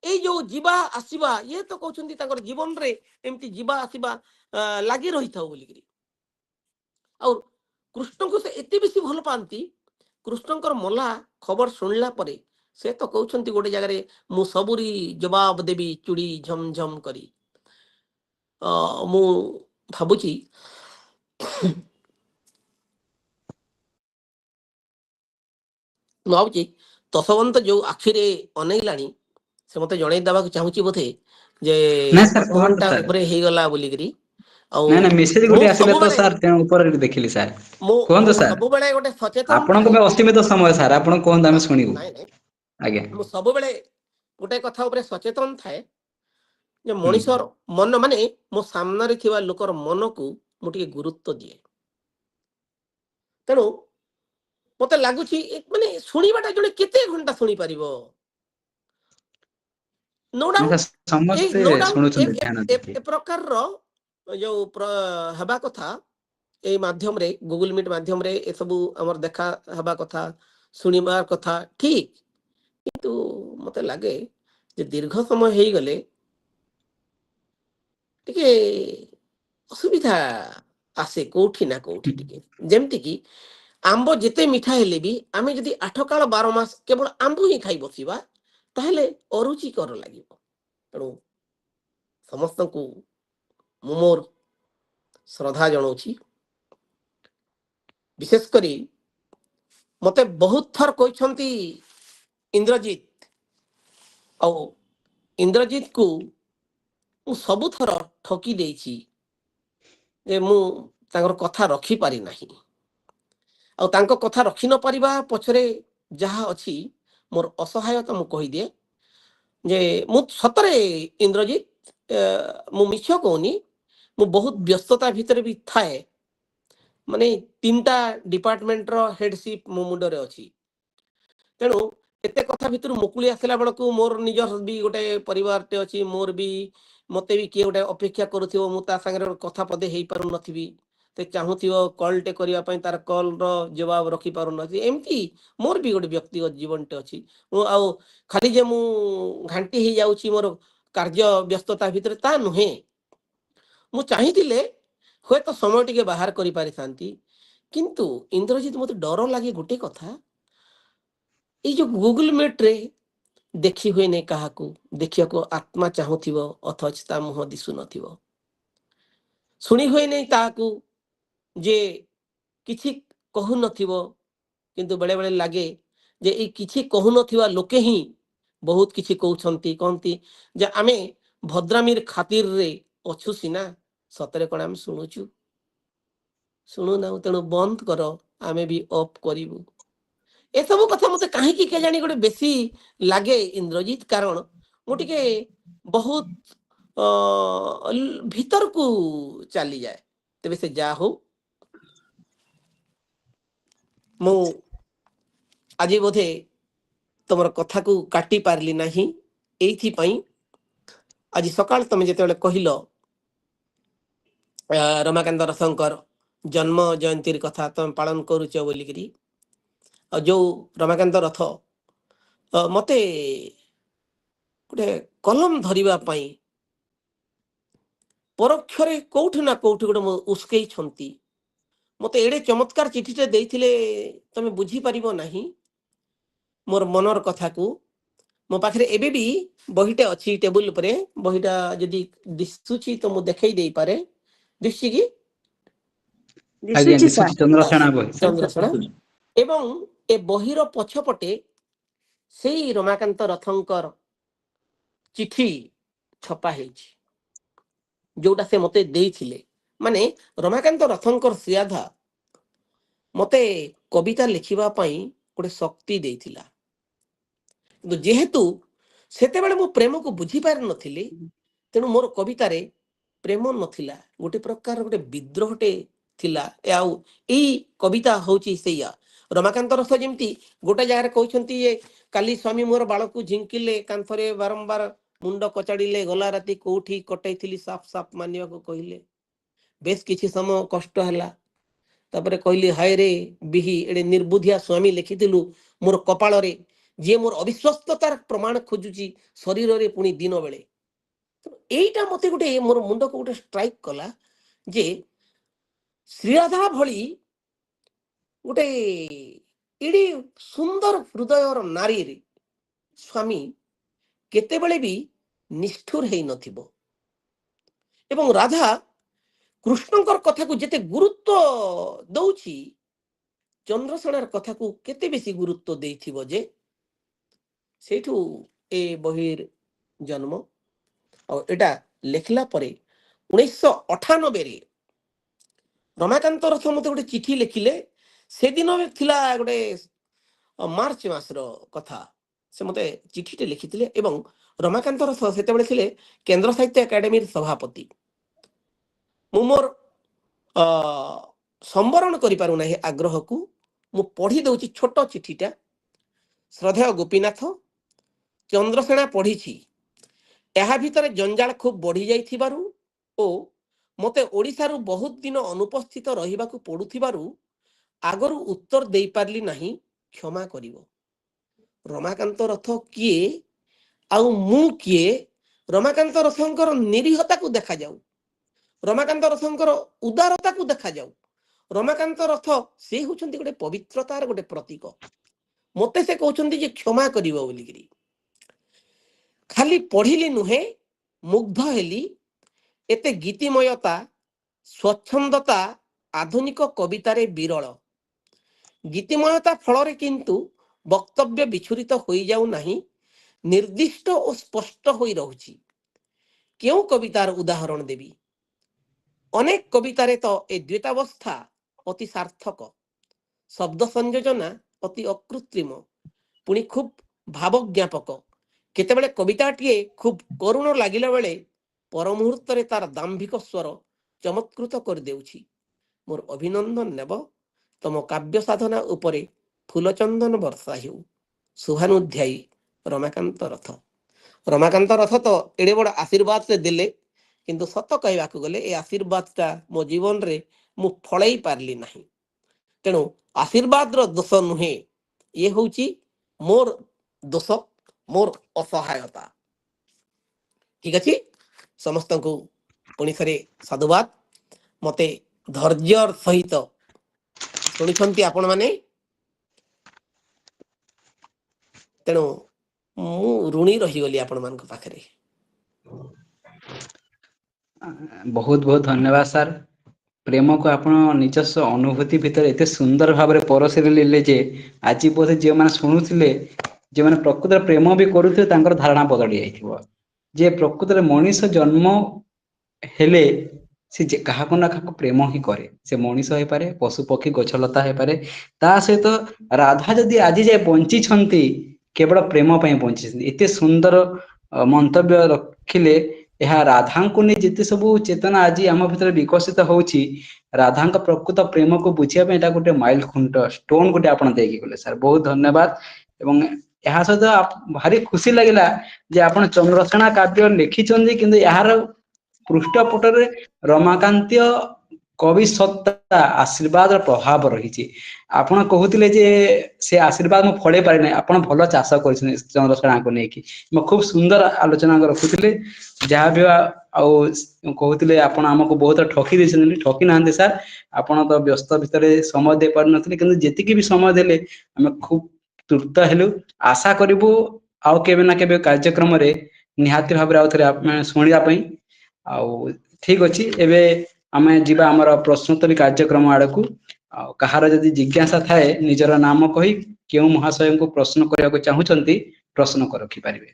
ଏଇ ଯୋଉ ଯିବା ଆସିବା, ଇଏ ତ କହୁଛନ୍ତି ତାଙ୍କର ଜୀବନରେ ଏମିତି ଯିବା ଆସିବା ଲାଗି ରହିଥାଉ ବୋଲିକିରି। ଆଉ କୃଷ୍ଣଙ୍କୁ ସେ ଏତେ ବେଶୀ ଭଲ ପାଆନ୍ତି, କୃଷ୍ଣଙ୍କର ମଲା ଖବର ଶୁଣିଲା ପରେ ସେ ତ କହୁଛନ୍ତି ଗୋଟେ ଜାଗାରେ, ମୁଁ ସବୁରି ଜବାବ ଦେବି ଚୁଡ଼ି ଝମଝମ କରି। ମୁଁ ଭାବୁଛି ମୁଁ ଭାବୁଛି ତଶବନ୍ତ ଯୋଉ ଆଖିରେ ଅନେଇଲାଣି ସେ ମତେ ଜଣେଇ ଦେବାକୁ ଚାହୁଁଛି ବୋଧେ ଯେ ନାଇଁ ସାର୍ 8 କୁହନ୍ତୁ ଘଣ୍ଟା ସାର୍। ଉପରେ ହେଇଗଲା ବୋଲିକିରି। ଆଉ ନାଇଁ ନାଇଁ ମେସେଜ ମୁଁ ଗୋଟେ ଆସିଲା ତ ସବୁବେଳେ ସାର୍ ତେଣୁ ଉପରେ ଦେଖିଲି ସାର୍। ମୁଁ କୁହନ୍ତୁ ମୁଁ ସାର୍। ସବୁବେଳେ ଗୋଟେ ସଚେତନ ଆପଣଙ୍କ ଥାଏ। ପାଇଁ ଅସୀମିତ ସମୟ ସାର୍, ଆପଣ କୁହନ୍ତୁ ଆମେ ନାଇଁ ଶୁଣିବୁ। ନାଇଁ ନାଇଁ, ଆଜ୍ଞା। ମୁଁ ସବୁବେଳେ ଗୋଟେ କଥା ଉପରେ ସଚେତନ ଥାଏ ଯେ ହୁଁ ମଣିଷର ମନ ମାନେ ମୋ ସାମ୍ନାରେ ଥିବା ଲୋକର ମନକୁ ମୁଁ ଟିକେ ଗୁରୁତ୍ୱ ଦିଏ। ତେଣୁ ମତେ ଲାଗୁଛି ମାନେ ଶୁଣିବାଟା ଜଣେ କେତେ ଘଣ୍ଟା ଶୁଣିପାରିବ। ନୋ ନାଇଁ ଡାଉଟ ସାର୍ ସମସ୍ତେ ନୋ ଡାଉଟ ଶୁଣୁଛନ୍ତି ଧ୍ୟାନ ଦେଇକି। ଏ ପ୍ରକାରର ଯୋଉ ହେବା କଥା ଏଇ ମାଧ୍ୟମରେ ଗୁଗୁଲ ମିଟ୍ ମାଧ୍ୟମରେ ଏସବୁ ଆମର ଦେଖା ହେବା କଥା, ଶୁଣିବା କଥା ଠିକ, କିନ୍ତୁ ମତେ ଲାଗେ ଯେ ଦୀର୍ଘ ସମୟ ହେଇଗଲେ ଟିକେ ଅସୁବିଧା ଆସେ କୋଉଠି ନା କୋଉଠି ଟିକେ। ଯେମିତି କି ଆମ୍ବ ଯେତେ ମିଠା ହେଲେ ବି ଆମେ ଯଦି 8 କାଳ 12 ମାସ କେବଳ ଆମ୍ବ ହିଁ ଖାଇ ବସିବା ତାହେଲେ ଅରୁଚିକର ଲାଗିବ। ତେଣୁ ସମସ୍ତଙ୍କୁ ମୁଁ ମୋର ଶ୍ରଦ୍ଧା ଜଣାଉଛି। ବିଶେଷ କରି ମତେ ବହୁତ ଥର କହିଛନ୍ତି ଇନ୍ଦ୍ରଜିତ, ଆଉ ଇନ୍ଦ୍ରଜିତକୁ ମୁଁ ସବୁଥର ଠକି ଦେଇଛି ଯେ ମୁଁ ତାଙ୍କର କଥା ରଖିପାରି ନାହିଁ। ଆଉ ତାଙ୍କ କଥା ରଖି ନ ପାରିବା ପଛରେ ଯାହା ଅଛି ମୋର ଅସହାୟତା ମୁଁ କହିଦିଏ ଯେ ମୁଁ ସତରେ ଇନ୍ଦ୍ରଜିତ, ମୁଁ ମିଛ କହୁନି, ମୁଁ ବହୁତ ବ୍ୟସ୍ତତା ଭିତରେ ବି ଥାଏ। ମାନେ 3ଟା ଡିପାର୍ଟମେଣ୍ଟର ହେଡସିପ୍ ମୋ ମୁଣ୍ଡରେ ଅଛି। ତେଣୁ ଏତେ କଥା ଭିତରୁ ମୁକୁଳି ଆସିଲା ବେଳକୁ ମୋର ନିଜର ବି ଗୋଟେ ପରିବାରଟେ ଅଛି, ମୋର ବି ମତେ ବି କିଏ ଗୋଟେ ଅପେକ୍ଷା କରୁଥିବ, ମୁଁ ତା ସାଙ୍ଗରେ କଥା ପଦେ ହେଇପାରୁନଥିବି, ସେ ଚାହୁଁଥିବ କଲଟେ କରିବା ପାଇଁ ତାର କଲର ଜବାବ ରଖିପାରୁନଥିବି। ଏମିତି ମୋର ବି ଗୋଟେ ବ୍ୟକ୍ତିଗତ ଜୀବନଟେ ଅଛି। ମୁଁ ଆଉ ଖାଲି ଯେ ମୁଁ ଘାଣ୍ଟି ହେଇଯାଉଛି ମୋର କାର୍ଯ୍ୟ ବ୍ୟସ୍ତତା ଭିତରେ ତା ନୁହେଁ। ମୁଁ ଚାହିଁଥିଲେ ହୁଏତ ସମୟ ଟିକେ ବାହାର କରିପାରିଥାନ୍ତି। କିନ୍ତୁ ଇନ୍ଦ୍ରଜିତ ମତେ ଡର ଲାଗେ ଗୋଟେ କଥା, ଏଇ ଯୋଉ ଗୁଗୁଲ ମିଟରେ ଦେଖି ହୁଏନି କାହାକୁ, ଦେଖିବାକୁ ଆତ୍ମା ଚାହୁଁଥିବ ଅଥଚ ତା ମୁହଁ ଦିଶୁ ନଥିବ, ଶୁଣି ହୁଏନି ତାହାକୁ ଯେ କିଛି କହୁନଥିବ, କିନ୍ତୁ ବେଳେ ବେଳେ ଲାଗେ ଯେ ଏଇ କିଛି କହୁନଥିବା ଲୋକେ ହିଁ ବହୁତ କିଛି କହୁଛନ୍ତି। କହନ୍ତି ଯେ ଆମେ ଭଦ୍ରାମିର ଖାତିରରେ ଅଛୁ ସିନା, ସତରେ କଣ ଆମେ ଶୁଣୁଛୁ? ଶୁଣୁନାହୁଁ। ତେଣୁ ବନ୍ଦ କର, ଆମେ ବି ଅଫ୍ କରିବୁ। ଏସବୁ କଥା ମତେ କାହିଁକି କେଜାଣି ଗୋଟେ ବେଶୀ ଲାଗେ ଇନ୍ଦ୍ରଜିତ, କାରଣ ମୁଁ ଟିକେ ବହୁତ ଭିତରକୁ ଚାଲିଯାଏ। ତେବେ ସେ ଯାହା ହଉ, ମୁଁ ଆଜି ବୋଧେ ତମର କଥାକୁ କାଟି ପାରିଲି ନାହିଁ। ଏଇଥିପାଇଁ ଆଜି ସକାଳ ତମେ ଯେତେବେଳେ କହିଲ ରମାକାନ୍ତ ରଥଙ୍କର ଜନ୍ମ ଜୟନ୍ତୀର କଥା ତମେ ପାଳନ କରୁଛ ବୋଲିକିରି, ଆଉ ଯୋଉ ରମାକାନ୍ତ ରଥ ମତେ ଗୋଟେ କଲମ ଧରିବା ପାଇଁ ପରୋକ୍ଷରେ କୋଉଠି ନା କୋଉଠି ଗୋଟେ ଉସ୍କେଇଛନ୍ତି। ମତେ ଏଡେ ଚମତ୍କାର ଚିଠିଟେ ଦେଇଥିଲେ ତମେ ବୁଝିପାରିବ ନାହିଁ ମୋର ମନର କଥାକୁ। ମୋ ପାଖରେ ଏବେ ବି ବହିଟେ ଅଛି ଟେବୁଲ ଉପରେ, ବହିଟା ଯଦି ଦିଶୁଛି ତ ମୁଁ ଦେଖେଇ ଦେଇପାରେ। ଦିଶୁଛି କି? ଆଜ୍ଞା ଦିଶୁଛି ଦିଶୁଛି ସାର୍। ଚନ୍ଦ୍ରସେଣା ବହି ସାର୍। ଚନ୍ଦ୍ରଶେଣା। ଏବଂ ଏ ବହିର ପଛପଟେ ସେଇ ରମାକାନ୍ତ ରଥଙ୍କର ଚିଠି ଛପା ହେଇଛି, ଯୋଉଟା ସେ ମତେ ଦେଇଥିଲେ। ମାନେ ରମାକାନ୍ତ ରଥଙ୍କର ଶ୍ରୀଆଧା ମତେ କବିତା ଲେଖିବା ପାଇଁ ଗୋଟେ ଶକ୍ତି ଦେଇଥିଲା। କିନ୍ତୁ ଯେହେତୁ ସେତେବେଳେ ମୁଁ ପ୍ରେମକୁ ବୁଝିପାରିନଥିଲି, ତେଣୁ ମୋର କବିତାରେ ପ୍ରେମ ନଥିଲା, ଗୋଟେ ପ୍ରକାର ଗୋଟେ ବିଦ୍ରୋହଟେ ଥିଲା। ଆଉ ଏଇ କବିତା ହଉଛି ସେଇଆ। ରମାକାନ୍ତ ରଥ ଯେମିତି ଗୋଟେ ଜାଗାରେ କହୁଛନ୍ତି ଯେ କାଲି ସ୍ୱାମୀ ମୋର ବାଳକୁ ଝିଙ୍କିଲେ, କାନ୍ଥରେ ବାରମ୍ବାର ମୁଣ୍ଡ କଚାଡ଼ିଲେ, ଗଲା ରାତି କୋଉଠି କଟେଇଥିଲି ସାଫ ସାଫ ମାନିବାକୁ କହିଲେ। ବେଶ କିଛି ସମୟ କଷ୍ଟ ହେଲା, ତାପରେ କହିଲି ହାୟ ରେ ବିହି, ଏଡେ ନିର୍ବୁଦ୍ଧିଆ ସ୍ୱାମୀ ଲେଖିଥିଲୁ ମୋର କପାଳରେ, ଯିଏ ମୋର ଅବିଶ୍ୱସ୍ତତାର ପ୍ରମାଣ ଖୋଜୁଛି ଶରୀରରେ ପୁଣି ଦିନ ବେଳେ। এইটা ମତେ ଗୋଟେ ମୋର ମୁଣ୍ଡକୁ ଗୋଟେ ଷ୍ଟ୍ରାଇକ୍ କଲା ଯେ ଶ୍ରୀରାଧା ଭଳି ଗୋଟେ ଏଡେ ସୁନ୍ଦର ହୃଦୟର ନାରୀରେ ସ୍ୱାମୀ କେତେବେଳେ ବି ନିଷ୍ଠୁର ହେଇନଥିବ। ଏବଂ ରାଧା କୃଷ୍ଣଙ୍କର କଥାକୁ ଯେତେ ଗୁରୁତ୍ୱ ଦଉଛି ଚନ୍ଦ୍ରସେଣାର କଥାକୁ କେତେ ବେଶୀ ଗୁରୁତ୍ୱ ଦେଇଥିବ ଯେ ସେଇଠୁ ଏ ବହିର ଜନ୍ମ। ଆଉ ଏଟା ଲେଖିଲା ପରେ 1998 ରମାକାନ୍ତ ରଥ ମତେ ଗୋଟେ ଚିଠି ଲେଖିଲେ। ସେଦିନ ଥିଲା ଗୋଟେ ମାର୍ଚ୍ଚ ମାସର କଥା। ସେ ମତେ ଚିଠିଟେ ଲେଖିଥିଲେ ଏବଂ ରମାକାନ୍ତ ରଥ ସେତେବେଳେ ଥିଲେ କେନ୍ଦ୍ର ସାହିତ୍ୟ ଏକାଡେମୀର ସଭାପତି। ମୁଁ ମୋର ସମ୍ବରଣ କରିପାରୁନା ଏ ଆଗ୍ରହକୁ। ମୁଁ ପଢି ଦଉଛି ଛୋଟ ଚିଠିଟା। ଶ୍ରଦ୍ଧେୟ ଗୋପୀନାଥ, ଚନ୍ଦ୍ରସେଣା ପଢିଛି। ଏହା ଭିତରେ ଜଞ୍ଜାଳ ଖୁବ୍ ବଢି ଯାଇଥିବାରୁ ଓ ମୋତେ ଓଡ଼ିଶାରୁ ବହୁତ ଦିନ ଅନୁପସ୍ଥିତ ରହିବାକୁ ପଡୁଥିବାରୁ ଆଗରୁ ଉତ୍ତର ଦେଇପାରିଲି ନାହିଁ, କ୍ଷମା କରିବ। ରମାକାନ୍ତ ରଥ କିଏ ଆଉ ମୁଁ କିଏ? ରମାକାନ୍ତ ରଥଙ୍କର ନିରୀହତାକୁ ଦେଖାଯାଉ, ରମାକାନ୍ତ ରଥଙ୍କର ଉଦାରତାକୁ ଦେଖାଯାଉ। ରମାକାନ୍ତ ରଥ ସେ ହେଉଛନ୍ତି ଗୋଟେ ପବିତ୍ରତାର ଗୋଟେ ପ୍ରତୀକ। ମତେ ସେ କହୁଛନ୍ତି ଯେ କ୍ଷମା କରିବ ବୋଲିକିରି। ଖାଲି ପଢିଲି ନୁହେଁ, ମୁଗ୍ଧ ହେଲି। ଏତେ ଗୀତିମୟତା, ସ୍ୱଚ୍ଛନ୍ଦତା ଆଧୁନିକ କବିତାରେ ବିରଳ। ଗୀତିମୟତା ଫଳରେ କିନ୍ତୁ ବକ୍ତବ୍ୟ ବିଛୁରିତ ହୋଇଯାଉ ନାହିଁ, ନିର୍ଦ୍ଦିଷ୍ଟ ଓ ସ୍ପଷ୍ଟ ହୋଇ ରହୁଛି। କେଉଁ କବିତାର ଉଦାହରଣ ଦେବି? ଅନେକ କବିତାରେ ତ ଏ ଦ୍ୱୈତାବସ୍ଥା ଅତି ସାର୍ଥକ, ଶବ୍ଦ ସଂଯୋଜନା ଅତି ଅକୃତ୍ରିମ, ପୁଣି ଖୁବ୍ ଭାବଜ୍ଞାପକ। କେତେବେଳେ କବିତାଟିଏ ଖୁବ୍ କରୁଣ ଲାଗିଲା ବେଳେ ପର ମୁହୂର୍ତ୍ତରେ ତାର ଦାମ୍ଭିକ ସ୍ୱର ଚମତ୍କୃତ କରିଦେଉଛି। ମୋର ଅଭିନନ୍ଦନ ନେବ, ତମ କାବ୍ୟ ସାଧନା ଉପରେ ଫୁଲଚନ୍ଦନ ବର୍ଷା ହେଉ। ଶୁଭାନୁଧ୍ୟାୟୀ ରମାକାନ୍ତ ରଥ। ରମାକାନ୍ତ ରଥ ତ ଏଡ଼େ ବଡ଼ ଆଶୀର୍ବାଦରେ ଦେଲେ, କିନ୍ତୁ ସତ କହିବାକୁ ଗଲେ ଏ ଆଶୀର୍ବାଦଟା ମୋ ଜୀବନରେ ମୁଁ ଫଳେଇ ପାରିଲି ନାହିଁ। ତେଣୁ ଆଶୀର୍ବାଦର ଦୋଷ ନୁହେଁ, ଇଏ ହେଉଛି ମୋର ଦୋଷ, ମୋର ଅସହାୟତା। ଠିକ ଅଛି, ସମସ୍ତଙ୍କୁ ପୁଣି ଥରେ ସାଧୁବାଦ। ମତେ ଧୈର୍ଯ୍ୟର ସହିତ ଶୁଣିଛନ୍ତି ଆପଣମାନେ, ତେଣୁ ମୁଁ ଋଣୀ ରହିଗଲି ଆପଣମାନଙ୍କ ପାଖରେ। ବହୁତ ବହୁତ ଧନ୍ୟବାଦ ସାର୍। ପ୍ରେମକୁ ଆପଣ ନିଜସ୍ୱ ଅନୁଭୂତି ଭିତରେ ଏତେ ସୁନ୍ଦର ଭାବରେ ପରସିଲେ ଯେ ଆଜି ବୋଧେ ଯେଉଁମାନେ ଶୁଣୁଥିଲେ, ଯେଉଁମାନେ ପ୍ରକୃତରେ ପ୍ରେମ ବି କରୁଥିବେ, ତାଙ୍କର ଧାରଣା ବଦଳି ଯାଇଥିବ ଯେ ପ୍ରକୃତରେ ମଣିଷ ଜନ୍ମ ହେଲେ ସେ କାହାକୁ ନା କାହାକୁ ପ୍ରେମ ହିଁ କରେ। ସେ ମଣିଷ ହେଇପାରେ, ପଶୁ ପକ୍ଷୀ, ଗଛଲତା ହେଇପାରେ। ତା ସହିତ ରାଧା ଯଦି ଆଜି ଯାଏ ବଞ୍ଚିଛନ୍ତି, କେବଳ ପ୍ରେମ ପାଇଁ ବଞ୍ଚିଛନ୍ତି। ଏତେ ସୁନ୍ଦର ମନ୍ତବ୍ୟ ରଖିଲେ। ଏହା ରାଧାଙ୍କୁ ନେଇ ଯେତେ ସବୁ ଚେତନା ଆଜି ଆମ ଭିତରେ ବିକଶିତ ହଉଛି, ରାଧାଙ୍କ ପ୍ରକୃତ ପ୍ରେମକୁ ବୁଝିବା ପାଇଁ ଏଇଟା ଗୋଟେ ମାଇଲ ଖୁଣ୍ଟ, ଷ୍ଟୋନ ଗୋଟେ ଆପଣ ଦେଇକି ଗଲେ ସାର୍। ବହୁତ ଧନ୍ୟବାଦ। ଏବଂ ଏହା ସହିତ ଭାରି ଖୁସି ଲାଗିଲା ଯେ ଆପଣ ଚନ୍ଦ୍ରସେଣା କାବ୍ୟ ଲେଖିଛନ୍ତି, କିନ୍ତୁ ଏହାର ପୃଷ୍ଠପଟରେ ରମାକାନ୍ତୀୟ କବି ସତ୍ତା, ଆଶୀର୍ବାଦର ପ୍ରଭାବ ରହିଛି। ଆପଣ କହୁଥିଲେ ଯେ ସେ ଆଶୀର୍ବାଦ ମୁଁ ଫଳେଇ ପାରିନାହିଁ, ଆପଣ ଭଲ ଚାଷ କରିଛନ୍ତି ଚନ୍ଦ୍ରସେଣାକୁ ନେଇକି। ଖୁବ ସୁନ୍ଦର ଆଲୋଚନା ରଖୁଥିଲେ। ଯାହା ବି ଆଉ କହୁଥିଲେ, ଆପଣ ଆମକୁ ବହୁତ ଠକି ଦେଇଛନ୍ତି। ଠକି ନାହାନ୍ତି ସାର୍, ଆପଣ ତ ବ୍ୟସ୍ତ ଭିତରେ ସମୟ ଦେଇ ପାରୁନଥିଲେ, କିନ୍ତୁ ଯେତିକି ବି ସମୟ ଦେଲେ ଆମେ ଖୁବ ତୃପ୍ତ ହେଲୁ। ଆଶା କରିବୁ ଆଉ କେବେ ନା କେବେ କାର୍ଯ୍ୟକ୍ରମରେ ନିହାତି ଭାବରେ ଆଉ ଥରେ ଆମେ ଶୁଣିବା ପାଇଁ। ଆଉ ଠିକ ଅଛି, ଏବେ ଆମେ ଯିବା ଆମର ପ୍ରଶ୍ନୋତ୍ତରୀ କାର୍ଯ୍ୟକ୍ରମ ଆଡକୁ। ଆଉ କାହାର ଯଦି ଜିଜ୍ଞାସା ଥାଏ, ନିଜର ନାମ କହି କେଉଁ ମହାଶୟଙ୍କୁ ପ୍ରଶ୍ନ କରିବାକୁ ଚାହୁଁଛନ୍ତି ପ୍ରଶ୍ନ ରଖିପାରିବେ।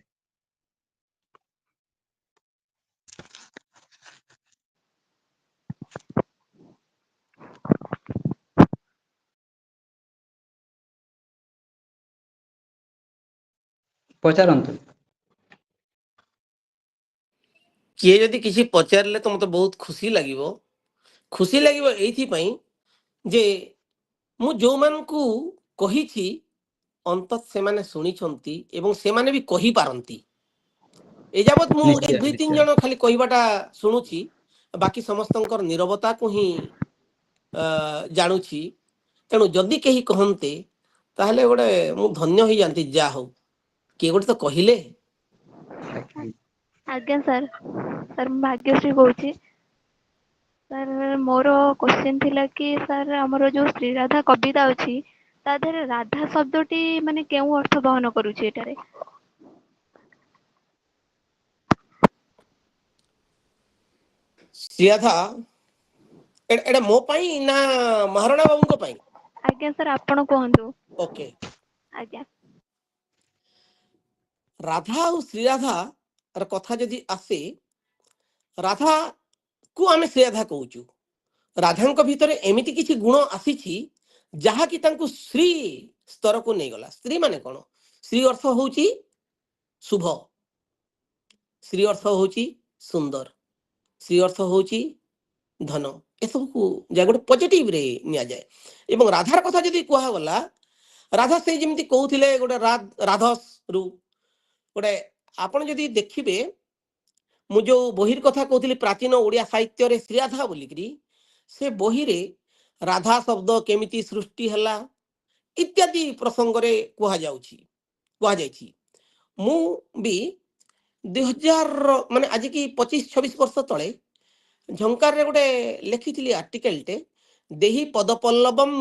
ପଚାରନ୍ତୁ। କିଏ ଯଦି କିଛି ପଚାରିଲେ ତ ମତେ ବହୁତ ଖୁସି ଲାଗିବ। ଖୁସି ଲାଗିବ ଏଇଥିପାଇଁ ଯେ ମୁଁ ଯୋଉମାନଙ୍କୁ କହିଛି ଅନ୍ତତଃ ସେମାନେ ଶୁଣିଛନ୍ତି ଏବଂ ସେମାନେ ବି କହିପାରନ୍ତି। ଏ ଯାବତ୍ ମୁଁ ନିଶ୍ଚୟ ଏଇ ଦୁଇ ତିନି ନିଶ୍ଚୟ ଜଣ ଖାଲି କହିବାଟା ଶୁଣୁଛି, ବାକି ସମସ୍ତଙ୍କର ନୀରବତାକୁ ହିଁ ଜାଣୁଛି। ତେଣୁ ଯଦି କେହି କହନ୍ତେ, ତାହେଲେ ଗୋଟେ ମୁଁ ଧନ୍ୟ ହେଇଯାନ୍ତି। ଯାହା ହଉ କିଏ ଗୋଟେ ତ କହିଲେ। ଆଜ୍ଞା ସାର୍, ସାର୍ ମୁଁ ଭାଗ୍ୟଶ୍ରୀ କହୁଛି। ସାର୍ ମୋର କୋଶ୍ଚିନ୍ ଥିଲା କି ସାର୍ ଆମର ଯୋଉ ଶ୍ରୀରାଧା କବିତା ଅଛି, ତା ଦେହରେ ରାଧା ଶବ୍ଦଟି ମାନେ କେଉଁ ଅର୍ଥ ବହନ କରୁଛି ଏଠାରେ? ଶ୍ରୀରାଧା ଏଟା ମୋ ପାଇଁ ନା ମହାରଣା ବାବୁଙ୍କ ପାଇଁ? ଆଜ୍ଞା ସାର୍ ଆପଣ କୁହନ୍ତୁ। ଓକେ, ଆଜ୍ଞା ରାଧା ଆଉ ଶ୍ରୀରାଧା ର କଥା ଯଦି ଆସେ, ରାଧା କୁ ଆମେ ଶ୍ରୀରାଧା କହୁଛୁ। ରାଧାଙ୍କ ଭିତରେ ଏମିତି କିଛି ଗୁଣ ଆସିଛି ଯାହାକି ତାଙ୍କୁ ଶ୍ରୀ ସ୍ତରକୁ ନେଇଗଲା। ସ୍ତ୍ରୀ ମାନେ କଣ? ଶ୍ରୀ ଅର୍ଥ ହଉଛି ଶୁଭ, ଶ୍ରୀ ଅର୍ଥ ହଉଛି ସୁନ୍ଦର, ଶ୍ରୀ ଅର୍ଥ ହଉଛି ଧନ, ଏସବୁକୁ ଯାହା ଗୋଟେ ପଜିଟିଭରେ ନିଆଯାଏ। ଏବଂ ରାଧାର କଥା ଯଦି କୁହାଗଲା, ରାଧା ସେ ଯେମିତି କହୁଥିଲେ ଗୋଟେ ରାଧସରୁ ଗୋଟେ, ଆପଣ ଯଦି ଦେଖିବେ, ମୁଁ ଯୋଉ ବହିର କଥା କହୁଥିଲି ପ୍ରାଚୀନ ଓଡ଼ିଆ ସାହିତ୍ୟରେ ଶ୍ରୀରାଧା ବୋଲିକିରି, ସେ ବହିରେ ରାଧା ଶବ୍ଦ କେମିତି ସୃଷ୍ଟି ହେଲା ଇତ୍ୟାଦି ପ୍ରସଙ୍ଗରେ କୁହାଯାଇଛି। ମୁଁ ବି 2000 ମାନେ ଆଜିକି 25-26 ବର୍ଷ ତଳେ ଝଙ୍କାରରେ ଗୋଟେ ଲେଖିଥିଲି ଆର୍ଟିକେଲଟେ, ଦେହି ପଦପଲ୍ଲବମ୍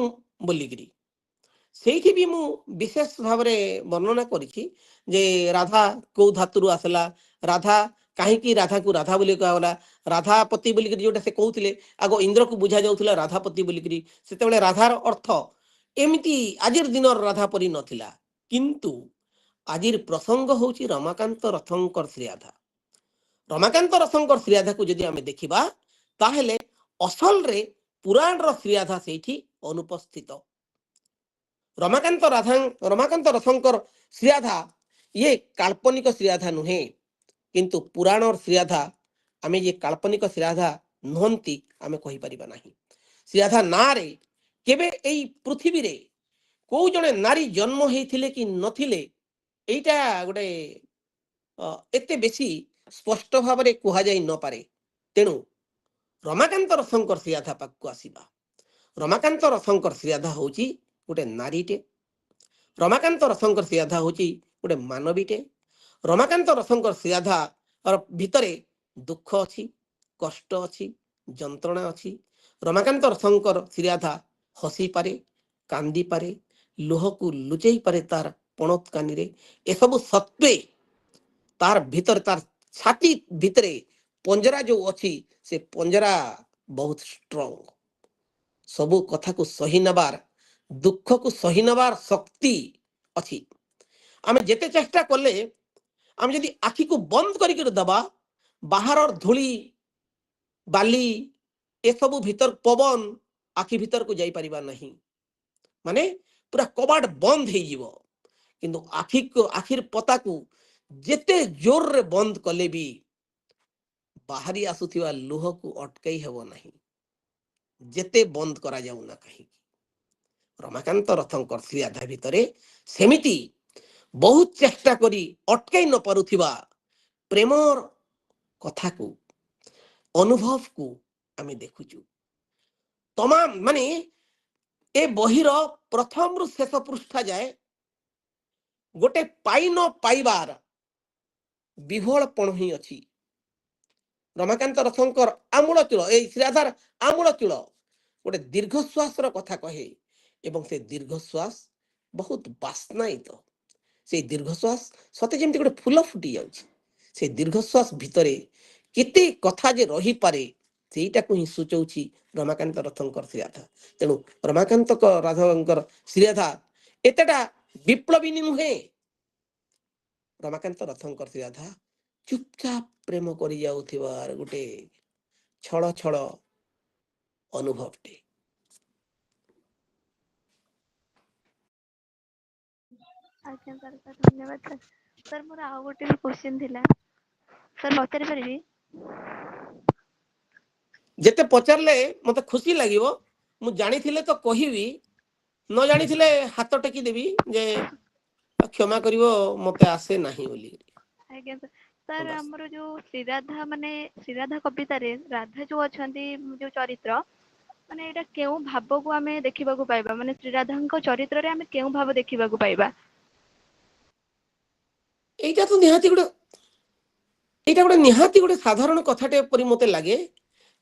ବୋଲିକିରି। ସେଇଠି ବି ମୁଁ ବିଶେଷ ଭାବରେ ବର୍ଣ୍ଣନା କରିଛି ଯେ ରାଧା କୋଉ ଧାତୁରୁ ଆସିଲା, ରାଧା କାହିଁକି ରାଧାକୁ ରାଧା ବୋଲି କୁହାଗଲା, ରାଧାପତି ବୋଲିକିରି ଯୋଉଟା ସେ କହୁଥିଲେ, ଆଗ ଇନ୍ଦ୍ରକୁ ବୁଝା ଯାଉଥିଲା ରାଧାପତି ବୋଲିକିରି। ସେତେବେଳେ ରାଧାର ଅର୍ଥ ଏମିତି ଆଜିର ଦିନର ରାଧା ପରି ନଥିଲା। କିନ୍ତୁ ଆଜିର ପ୍ରସଙ୍ଗ ହଉଛି ରମାକାନ୍ତ ରଥଙ୍କର ଶ୍ରୀରାଧା। ରମାକାନ୍ତ ରଥଙ୍କର ଶ୍ରୀରାଧାକୁ ଯଦି ଆମେ ଦେଖିବା, ତାହେଲେ ଅସଲରେ ପୁରାଣର ଶ୍ରୀରାଧା ସେଇଠି ଅନୁପସ୍ଥିତ। ରମାକାନ୍ତ ରଥଙ୍କର ଶ୍ରୀରାଧା ଇଏ କାଳ୍ପନିକ ଶ୍ରୀରାଧା ନୁହେଁ, କିନ୍ତୁ ପୁରାଣର ଶ୍ରୀରାଧା ଆମେ ଯେ କାଳ୍ପନିକ ଶ୍ରୀରାଧା ନୁହନ୍ତି ଆମେ କହିପାରିବା ନାହିଁ। ଶ୍ରୀରାଧା ନାଁରେ କେବେ ଏଇ ପୃଥିବୀରେ କୋଉ ଜଣେ ନାରୀ ଜନ୍ମ ହେଇଥିଲେ କି ନଥିଲେ, ଏଇଟା ଗୋଟେ ଏତେ ବେଶୀ ସ୍ପଷ୍ଟ ଭାବରେ କୁହାଯାଇ ନପାରେ। ତେଣୁ ରମାକାନ୍ତ ରଥଙ୍କର ଶ୍ରୀରାଧା ପାଖକୁ ଆସିବା। ରମାକାନ୍ତ ରଥଙ୍କର ଶ୍ରୀରାଧା ହଉଛି ଗୋଟେ ନାରୀଟେ, ରମାକାନ୍ତ ରଥଙ୍କର ଶ୍ରୀରାଧା ହଉଛି ଗୋଟେ ମାନବୀଟେ। ରମାକାନ୍ତ ରଥଙ୍କର ଶ୍ରୀରାଧା ଭିତରେ ଦୁଃଖ ଅଛି, କଷ୍ଟ ଅଛି, ଯନ୍ତ୍ରଣା ଅଛି। ରମାକାନ୍ତ ରଥଙ୍କର ଶ୍ରୀରାଧା ହସିପାରେ, କାନ୍ଦିପାରେ, ଲୁହକୁ ଲୁଚେଇ ପାରେ ତାର ପଣତ କାନିରେ। ଏସବୁ ସତ୍ତ୍ୱେ ତାର ଭିତରେ, ତାର ଛାତି ଭିତରେ ପଞ୍ଜରା ଯୋଉ ଅଛି, ସେ ପଞ୍ଜରା ବହୁତ ଷ୍ଟ୍ରଙ୍ଗ। ସବୁ କଥାକୁ ସହି ନେବାର, ଦୁଃଖକୁ ସହି ନେବାର ଶକ୍ତି ଅଛି। ଆମେ ଯେତେ ଚେଷ୍ଟା କଲେ, ଆମେ ଯଦି ଆଖିକୁ ବନ୍ଦ କରିକି ଦେବା, ବାହାରର ଧୂଳି ବାଲି ଏସବୁ ଭିତର ପବନ ଆଖି ଭିତରକୁ ଯାଇପାରିବା ନାହିଁ, ମାନେ ପୁରା କବାଟ ବନ୍ଦ ହେଇଯିବ। କିନ୍ତୁ ଆଖିର ପତାକୁ ଯେତେ ଜୋରରେ ବନ୍ଦ କଲେ ବି ବାହାରି ଆସୁଥିବା ଲୁହକୁ ଅଟକାଇ ହେବ ନାହିଁ, ଯେତେ ବନ୍ଦ କରାଯାଉ ନା କାହିଁକି। ରମାକାନ୍ତ ରଥଙ୍କର ଶ୍ରୀରାଧା ଭିତରେ ସେମିତି ବହୁତ ଚେଷ୍ଟା କରି ଅଟକାଇ ନ ପାରୁଥିବା ପ୍ରେମର କଥାକୁ, ଅନୁଭବକୁ ଆମେ ଦେଖୁଛୁ। ତମାମ ମାନେ ଏ ବହିର ପ୍ରଥମରୁ ଶେଷ ପୃଷ୍ଠା ଯାଏ ଗୋଟେ ପାଇ ନ ପାଇବାର ବିହୋଳପଣ ହିଁ ଅଛି। ରମାକାନ୍ତ ରଥଙ୍କର ଆମୂଳ ଚୂଳ, ଏଇ ଶ୍ରୀରାଧାର ଆମୂଳ ଚୂଳ ଗୋଟେ ଦୀର୍ଘଶ୍ୱାସର କଥା କହେ, ଏବଂ ସେ ଦୀର୍ଘଶ୍ୱାସ ବହୁତ ବାସ୍ନାୟିତ। ସେଇ ଦୀର୍ଘଶ୍ୱାସ ସତେ ଯେମିତି ଗୋଟେ ଫୁଲ ଫୁଟି ଯାଉଛି। ସେ ଦୀର୍ଘଶ୍ୱାସ ଭିତରେ କେତେ କଥା ଯେ ରହିପାରେ, ସେଇଟାକୁ ହିଁ ସୂଚଉଛି ରମାକାନ୍ତ ରଥଙ୍କର ଶ୍ରୀରାଧା। ତେଣୁ ରମାକାନ୍ତ ରାଘବଙ୍କର ଶ୍ରୀରାଧା ଏତେଟା ବିପ୍ଳବୀ ନୁହେଁ। ରମାକାନ୍ତ ରଥଙ୍କର ଶ୍ରୀରାଧା ଚୁପଚାପ ପ୍ରେମ କରି ଯାଉଥିବାର ଗୋଟେ ଛଳ ଛଳ ଅନୁଭବଟେ। ଆଜ୍ଞା ସାର୍, ଧନ୍ୟବାଦ ସାର୍। ସାର୍ ମୋର ଆଉ ଗୋଟେ ବି କ୍ୱେଶ୍ଚିନ୍ ଥିଲା, ସାର୍ ପଚାରି ପାରିବି? ଯେତେ ପଚାରିଲେ ମତେ ଖୁସି ଲାଗିବ। ମୁଁ ଜାଣିଥିଲେ ତ କହିବି, ନ ଜାଣିଥିଲେ ହାତ ଟେକି ଦେବି ଯେ କ୍ଷମା କରିବ, ମତେ ଆସେ ନାହିଁ ବୋଲି। ଆଜ୍ଞା ସାର୍। ସାର୍ ଆମର ଯୋଉ ଶ୍ରୀରାଧା, ମାନେ ଶ୍ରୀରାଧା କବିତାରେ ରାଧା ଯୋଉ ଅଛନ୍ତି, ଯୋଉ ଚରିତ୍ର, ମାନେ ଏଇଟା କେଉଁ ଭାବକୁ ଆମେ ଦେଖିବାକୁ ପାଇବା? ମାନେ ଶ୍ରୀରାଧାଙ୍କ ଚରିତ୍ରରେ ଆମେ କେଉଁ ଭାବ ଦେଖିବାକୁ ପାଇବା? ଏଇଟା ନିହାତି ଗୋଟେ ସାଧାରଣ କଥାଟେ ପରି ମତେ ଲାଗେ।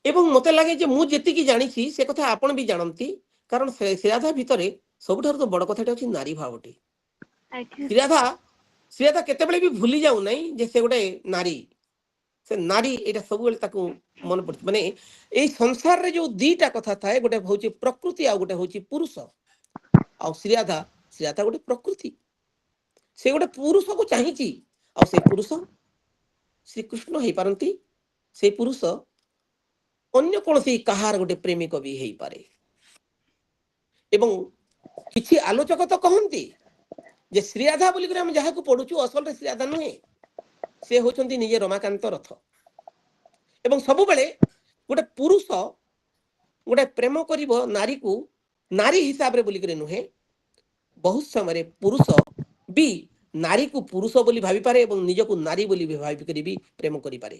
ଏବଂ ମତେ ଲାଗେ ଯେ ମୁଁ ଯେତିକି ଜାଣିଛି ସେ କଥା ଆପଣ ବି ଜାଣନ୍ତି। କାରଣ ଶ୍ରୀରାଧା ଭିତରେ ସବୁଠାରୁ ତ ବଡ କଥାଟା ହେଉଛି ନାରୀ ଭାବଟି। ଆଜ୍ଞା ଶ୍ରୀରାଧା କେତେବେଳେ ବି ଭୁଲି ଯାଉନାହିଁ ଯେ ସେ ଗୋଟେ ନାରୀ। ସେ ନାରୀ ଏଇଟା ସବୁବେଳେ ତାକୁ ମନେ ପଡୁଛି। ମାନେ ଏଇ ସଂସାରରେ ଯୋଉ ଦିଟା କଥା ଥାଏ, ଗୋଟେ ହଉଛି ପ୍ରକୃତି ଆଉ ଗୋଟେ ହଉଛି ପୁରୁଷ। ଆଉ ଶ୍ରୀରାଧା ଗୋଟେ ପ୍ରକୃତି, ସେ ଗୋଟେ ପୁରୁଷକୁ ଚାହିଁଛି, ଆଉ ସେ ପୁରୁଷ ଶ୍ରୀକୃଷ୍ଣ ହେଇପାରନ୍ତି, ସେ ପୁରୁଷ ଅନ୍ୟ କୌଣସି କାହାର ଗୋଟେ ପ୍ରେମିକ ବି ହେଇପାରେ। ଏବଂ କିଛି ଆଲୋଚକ ତ କହନ୍ତି ଯେ ଶ୍ରୀରାଧା ବୋଲିକରି ଆମେ ଯାହାକୁ ପଢୁଛୁ ଅସଲରେ ଶ୍ରୀରାଧା ନୁହେଁ, ସେ ହଉଛନ୍ତି ନିଜେ ରମାକାନ୍ତ ରଥ। ଏବଂ ସବୁବେଳେ ଗୋଟେ ପୁରୁଷ ଗୋଟେ ପ୍ରେମ କରିବ ନାରୀକୁ ନାରୀ ହିସାବରେ ବୋଲିକରି ନୁହେଁ, ବହୁତ ସମୟରେ ପୁରୁଷ ବି ନାରୀକୁ ପୁରୁଷ ବୋଲି ଭାବିପାରେ ଏବଂ ନିଜକୁ ନାରୀ ବୋଲି ଭାବିକରି ବି ପ୍ରେମ କରିପାରେ।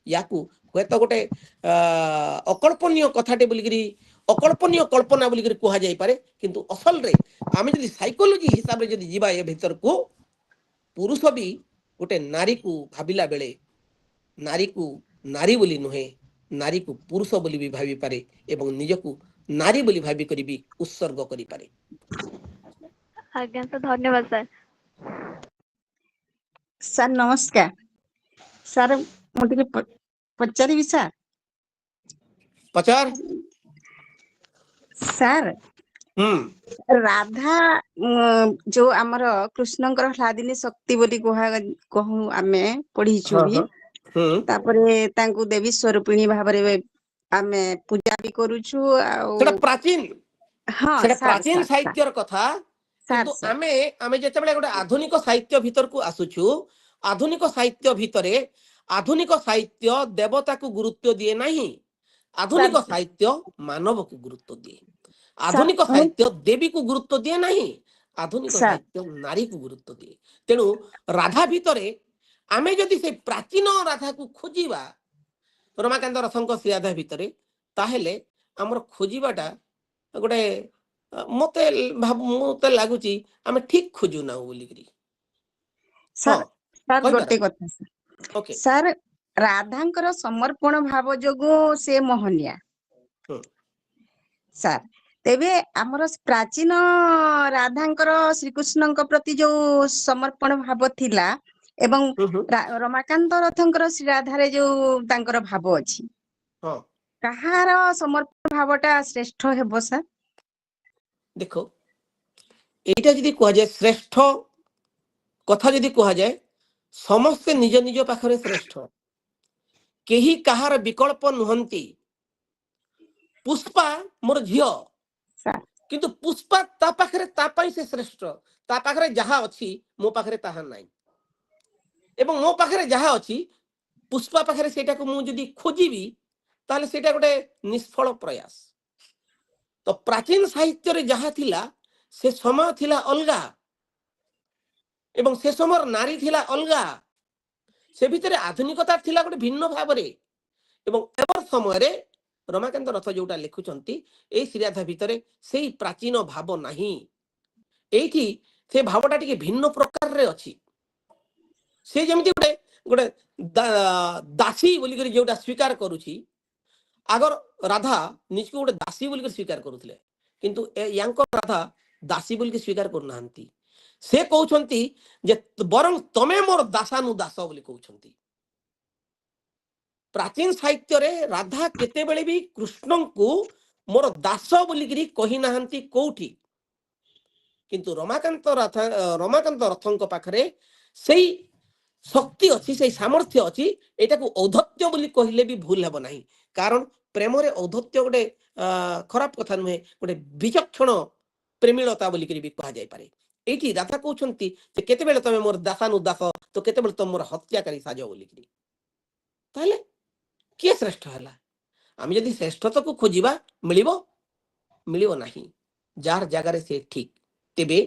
ୟାକୁ ହୁଏତ ଗୋଟେ ଅକଳ୍ପନୀୟ କଥାଟେ ବୋଲିକରି ଅକଳ୍ପନୀୟ କଳ୍ପନା ବୋଲିକରି କୁହାଯାଇପାରେ, କିନ୍ତୁ ଅସଲରେ ଆମେ ଯଦି ସାଇକୋଲୋଜି ହିସାବରେ ଯଦି ଯିବା ଏ ଭିତରକୁ, ପୁରୁଷ ବି ଗୋଟେ ନାରୀକୁ ଭାବିଲା ବେଳେ ନାରୀକୁ ନାରୀ ବୋଲି ନୁହେଁ, ନାରୀକୁ ପୁରୁଷ ବୋଲି ବି ଭାବିପାରେ ଏବଂ ନିଜକୁ ନାରୀ ବୋଲି ଭାବିକରି ବି ଉତ୍ସର୍ଗ କରିପାରେ। ଆଜ୍ଞା ସାର୍, ଧନ୍ୟବାଦ ସାର୍। ସାର୍ ନମସ୍କାର। ସାର୍ ମୁଁ ଟିକେ ପଚାରିବି ସାର୍? ପଚାର। ସାର୍ ରାଧା ଯୋଉ ଆମର କୃଷ୍ଣଙ୍କର ହ୍ଲାଦିନୀ ଶକ୍ତି ବୋଲି କହୁ ଆମେ ପଢିଛୁ ହଁ ବି, ହଁ ତାପରେ ତାଙ୍କୁ ଦେବୀ ସ୍ୱରୂପିଣୀ ଭାବରେ ଆମେ ପୂଜା ବି କରୁଛୁ। ଆଉ ସେଟା ପ୍ରାଚୀନ, ହଁ ସେଟା ସାର୍ ପ୍ରାଚୀନ ସାର୍ ସାର୍ ସାହିତ୍ୟର କଥା। ସାର୍ କିନ୍ତୁ ସାର୍ ଆମେ ଯେତେବେଳେ ଗୋଟେ ଆଧୁନିକ ସାହିତ୍ୟ ଭିତରକୁ ଆସୁଛୁ, ଆଧୁନିକ ସାହିତ୍ୟ ଭିତରେ ଆଧୁନିକ ସାହିତ୍ୟ ଦେବତାକୁ ଗୁରୁତ୍ୱ ଦିଏ ନାହିଁ, ଆଧୁନିକ ସାର୍ ସାହିତ୍ୟ ମାନବକୁ ଗୁରୁତ୍ୱ ଦିଏ। ସାର୍ ଆଧୁନିକ ମୁଁ ସାହିତ୍ୟ ଦେବୀକୁ ଗୁରୁତ୍ୱ ଦିଏ ନାହିଁ, ଆଧୁନିକ ସାର୍ ସାହିତ୍ୟ ନାରୀକୁ ଗୁରୁତ୍ୱ ଦିଏ। ତେଣୁ ରାଧା ଭିତରେ ଆମେ ଯଦି ସେ ପ୍ରାଚୀନ ରାଧାକୁ ଖୋଜିବା ରମାକାନ୍ତ ରଥଙ୍କ ଶ୍ରୀରାଧା ଭିତରେ, ତାହେଲେ ଆମର ଖୋଜିବାଟା ଗୋଟେ ମତେ ଲାଗୁଛି ଆମେ ଠିକ ଖୋଜୁନାହୁଁ ବୋଲିକିରି। ହଁ, ସାର୍ ସାର୍ କହିପାର। ଗୋଟେ କଥା ସାର୍, ଓକେ। ସାର୍ ରାଧାଙ୍କର ସମର୍ପଣ ଭାବ ଯୋଗୁ ସେ ମୋହନିଆ ହୁଁ ସାର୍। ତେବେ ଆମର ପ୍ରାଚୀନ ରାଧାଙ୍କର ଶ୍ରୀକୃଷ୍ଣଙ୍କ ପ୍ରତି ଯୋଉ ସମର୍ପଣ ଭାବ ଥିଲା ଏବଂ ହୁଁ ହୁଁ ରମାକାନ୍ତ ରଥଙ୍କର ଶ୍ରୀରାଧାରେ ଯୋଉ ତାଙ୍କର ଭାବ ଅଛି, ହଁ, କାହାର ସମର୍ପଣ ଭାବଟା ଶ୍ରେଷ୍ଠ ହେବ ସାର୍? ଦେଖ, এইটা যদি କୁହାଯାଏ ଶ୍ରେଷ୍ଠ କଥା ଯଦି କୁହାଯାଏ, ସମସ୍ତେ ନିଜ ନିଜ ପାଖରେ ଶ୍ରେଷ୍ଠ, କେହି କାହାର ବିକଳ୍ପ ନୁହନ୍ତି। ପୁଷ୍ପା ମୋର ଝିଅ, ସାର୍ କିନ୍ତୁ ପୁଷ୍ପା ତା ପାଖରେ ତା ପାଇଁ ସେ ଶ୍ରେଷ୍ଠ, ତା ପାଖରେ ଯାହା ଅଛି ମୋ ପାଖରେ ତାହା ନାହିଁ, ଏବଂ ମୋ ପାଖରେ ଯାହା ଅଛି ପୁଷ୍ପା ପାଖରେ ସେଇଟାକୁ ମୁଁ ଯଦି ଖୋଜିବି ତାହେଲେ ସେଇଟା ଗୋଟେ ନିଷ୍ଫଳ ପ୍ରୟାସ। ତ ପ୍ରାଚୀନ ସାହିତ୍ୟରେ ଯାହା ଥିଲା ସେ ସମୟ ଥିଲା ଅଲଗା ଏବଂ ସେ ସମୟର ନାରୀ ଥିଲା ଅଲଗା, ସେ ଭିତରେ ଆଧୁନିକତା ଥିଲା ଗୋଟେ ଭିନ୍ନ ଭାବରେ। ଏବଂ ଏବ ସମୟରେ ରମାକାନ୍ତ ରଥ ଯୋଉଟା ଲେଖୁଛନ୍ତି ଏଇ ଶ୍ରୀରାଧା ଭିତରେ ସେଇ ପ୍ରାଚୀନ ଭାବ ନାହିଁ, এইଠି ସେ ଭାବଟା ଟିକେ ଭିନ୍ନ ପ୍ରକାରରେ ଅଛି। ସେ ଯେମିତି ଗୋଟେ ଗୋଟେ ଦାସୀ ବୋଲିକରି ଯୋଉଟା ସ୍ୱୀକାର କରୁଛି, আগর রাধা নিজকে গোটে দাসী বলি স্বীকার করুলে, কিন্তু ୟାଙ୍କ ରାଧା ଦାସୀ ବୋଲିକି ସ୍ୱୀକାର କରୁନାହାନ୍ତି। ସେ କହୁଛନ୍ତି ଯେ ବରଂ ତମେ ମୋର ଦାସାନୁଦାସ ବୋଲି କହୁଛନ୍ତି। ପ୍ରାଚୀନ ସାହିତ୍ୟରେ ରାଧା କେତେବେଳେ ବି କୃଷ୍ଣଙ୍କୁ ମୋର ଦାସ ବୋଲିକିରି କହିନାହାନ୍ତି କୋଉଠି, କିନ୍ତୁ ରମାକାନ୍ତ ରଥଙ୍କ ପାଖରେ ସେଇ ଶକ୍ତି ଅଛି, ସେଇ ସାମର୍ଥ୍ୟ ଅଛି। ଏଇଟାକୁ ଔଦ୍ଧତ୍ୟ ବୋଲି କହିଲେ ବି ଭୁଲ ହେବ ନାହିଁ, କାରଣ ପ୍ରେମରେ ଔଦ୍ଧତ୍ୟ ଗୋଟେ ଖରାପ କଥା ନୁହେଁ, ଗୋଟେ ବିଚକ୍ଷଣ ପ୍ରେମିଳତା ବୋଲିକିରି ବି କୁହାଯାଇପାରେ। এইଠି ରାଧା କହୁଛନ୍ତି ଯେ କେତେବେଳେ ତମେ ମୋର ଦାସାନୁଦାସ ତ କେତେବେଳେ ତମେ ମୋର ହତ୍ୟାକାରୀ ସାଜ ବୋଲିକିରି। ତାହେଲେ କିଏ ଶ୍ରେଷ୍ଠ ହେଲା? ଆମେ ଯଦି ଶ୍ରେଷ୍ଠତାକୁ ଖୋଜିବା ମିଳିବ ନାହିଁ, ଯାହାର ଜାଗାରେ ସେ ଠିକ। ତେବେ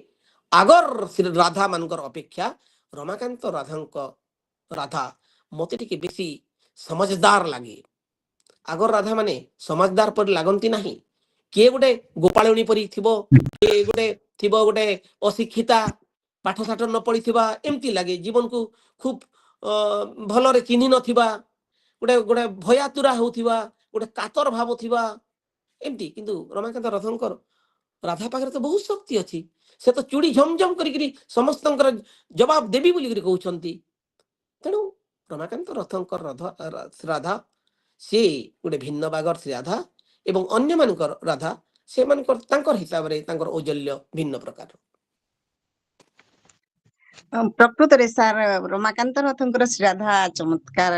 আগর রাধা ମାନଙ୍କର ଅପେକ୍ଷା ରମାକାନ୍ତ ରାଧା ମତେ ଟିକେ ବେଶୀ ସମଝଦାର ଲାଗେ। আগর ରାଧା ମାନେ ସମଝଦାର ପରି ଲାଗନ୍ତି ନାହିଁ। କିଏ ଗୋଟେ ଗୋପାଳୁଣୀ ପରି ଥିବ, କିଏ ଗୋଟେ ଥିବ ଗୋଟେ ଅଶିକ୍ଷିତା, ପାଠ ସାଠ ନ ପଢିଥିବା, ଏମିତି ଲାଗେ। ଜୀବନକୁ ଖୁବ ଭଲରେ ଚିହ୍ନି ନଥିବା, ଗୋଟେ ଗୋଟେ ଭୟାତୁରା ହଉଥିବା, ଗୋଟେ କାତର ଭାବ ଥିବା, ଏମିତି। କିନ୍ତୁ ରମାକାନ୍ତ ରଥଙ୍କର ରାଧା ପାଖରେ ତ ବହୁତ ଶକ୍ତି ଅଛି, ସେ ତ ଚୁଡ଼ି ଝମଝମ କରିକିରି ସମସ୍ତଙ୍କର ଜବାବ ଦେବି ବୋଲିକିରି କହୁଛନ୍ତି। ତେଣୁ ରମାକାନ୍ତ ରଥଙ୍କର ରାଧା ସିଏ ଗୋଟେ ଭିନ୍ନ ବାଗର ଶ୍ରୀରାଧା ଏବଂ ଅନ୍ୟମାନଙ୍କର ରାଧା ସେମାନଙ୍କର ତାଙ୍କର ହିସାବରେ ତାଙ୍କର ଔଜଲ୍ୟ ଭିନ୍ନ ପ୍ରକାର। ପ୍ରକୃତରେ ସାର୍ ରମାକାନ୍ତ ରଥଙ୍କର ଶ୍ରୀରାଧା ଚମତ୍କାର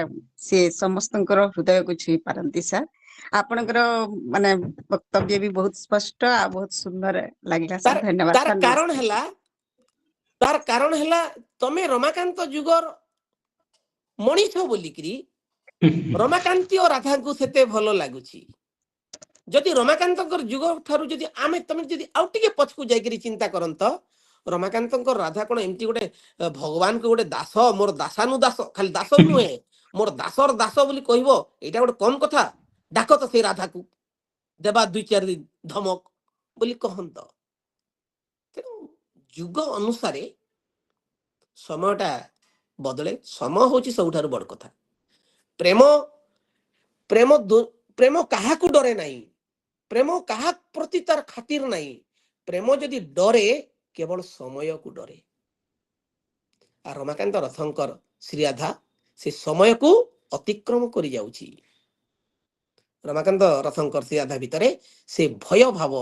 ସେ ସମସ୍ତଙ୍କର ହୃଦୟକୁ ଛୁଇଁ ପାରନ୍ତି ସାର୍। ଆପଣଙ୍କର ମାନେ ବକ୍ତବ୍ୟ ବି ବହୁତ ସ୍ପଷ୍ଟ ଆଉ ବହୁତ ସୁନ୍ଦର ଲାଗିଲା ସାର୍। ଧନ୍ୟବାଦ ତାର ସାର୍। କାରଣ ନମସ୍କାର। ହେଲା ତମେ ରମାକାନ୍ତ ଯୁଗର ମଣିଷ ବୋଲିକିରି ରମାକାନ୍ତି ଓ ରାଧାଙ୍କୁ ସେତେ ଭଲ ଲାଗୁଛି। ଯଦି ରମାକାନ୍ତଙ୍କର ଯୁଗ ଠାରୁ ଯଦି ତମେ ଯଦି ଆଉ ଟିକେ ପଛକୁ ଯାଇକିରି ଚିନ୍ତା କରନ୍ତ, ରମାକାନ୍ତଙ୍କର ରାଧା କଣ ଏମିତି ଗୋଟେ ଭଗବାନଙ୍କୁ ଗୋଟେ ଦାସ, ମୋର ଦାସାନୁଦାସ, ଖାଲି ଦାସ ବି ନୁହେଁ, ମୋର ଦାସର ଦାସ ବୋଲି କହିବ, ଏଇଟା ଗୋଟେ କମ କଥା। ଡାକ ତ ସେଇ ରାଧାକୁ, ଦେବା 2-4 ଦିନ ଧମକ ବୋଲି କହନ୍ତ। ତେଣୁ ଯୁଗ ଅନୁସାରେ ସମୟଟା ବଦଳେ। ସମୟ ହଉଛି ସବୁଠାରୁ ବଡ କଥା। ପ୍ରେମ ପ୍ରେମ ପ୍ରେମ କାହାକୁ ଡରେ ନାହିଁ। ପ୍ରେମ କାହା ପ୍ରତି ତାର ଖାତିର ନାହିଁ। ପ୍ରେମ ଯଦି ଡରେ କେବଳ ସମୟକୁ ଡରେ। আর ରମାକାନ୍ତ ରଥଙ୍କର ଶ୍ରୀରାଧା ସେ ସମୟକୁ ଅତିକ୍ରମ କରି ଯାଉଛି। ରମାକାନ୍ତ ରଥଙ୍କର ଶ୍ରୀରାଧା ଭିତରେ ସେ ଭୟ ଭାବ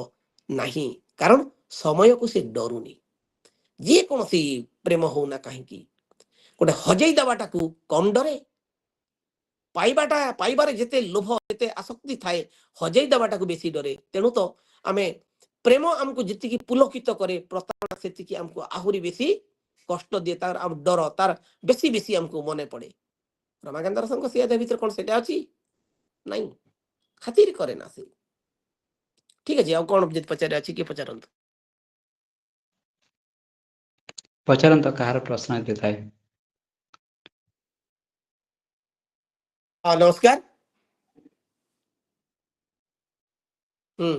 ନାହିଁ, କାରଣ ସମୟକୁ ସେ ଡରୁନି। ଯେକୌଣସି ପ୍ରେମ ହଉନା କାହିଁକି ଗୋଟେ ହଜେଇ ଦେବାଟାକୁ କମ ଡରେ। ପାଇବାରେ ଯେତେ ଲୋଭ ଯେତେ ଆସକ୍ତି ଥାଏ, ହଜେଇ ଦେବାଟାକୁ ବେଶୀ ଡରେ। ତେଣୁ ତ ଆମେ ପ୍ରେମ ଆମକୁ ଯେତିକି ପୁଲକିତ କରେ, ପ୍ରତାରଣା ସେତିକି ଆମକୁ ଆହୁରି ବେଶୀ କଷ୍ଟ ଦିଏ। ତାର ଡର ତାର ବେଶୀ ବେଶୀ ଆମକୁ ମନେ ପଡେ। ରମାକାନ୍ତ ରଥଙ୍କ ଶ୍ରୀରାଧା ଭିତରେ କଣ ସେଟା ଅଛି? ନାଇଁ, ଖାତିର କରେ ନା ସେ। ଠିକ ଅଛି, ଆଉ କଣ ଯଦି ପଚାରେ ଅଛି କିଏ ପଚାରନ୍ତୁ। ପଚାରନ୍ତୁ, କାହାର ପ୍ରଶ୍ନ ଯଦି ଥାଏ। ହଁ, ନମସ୍କାର। ହୁଁ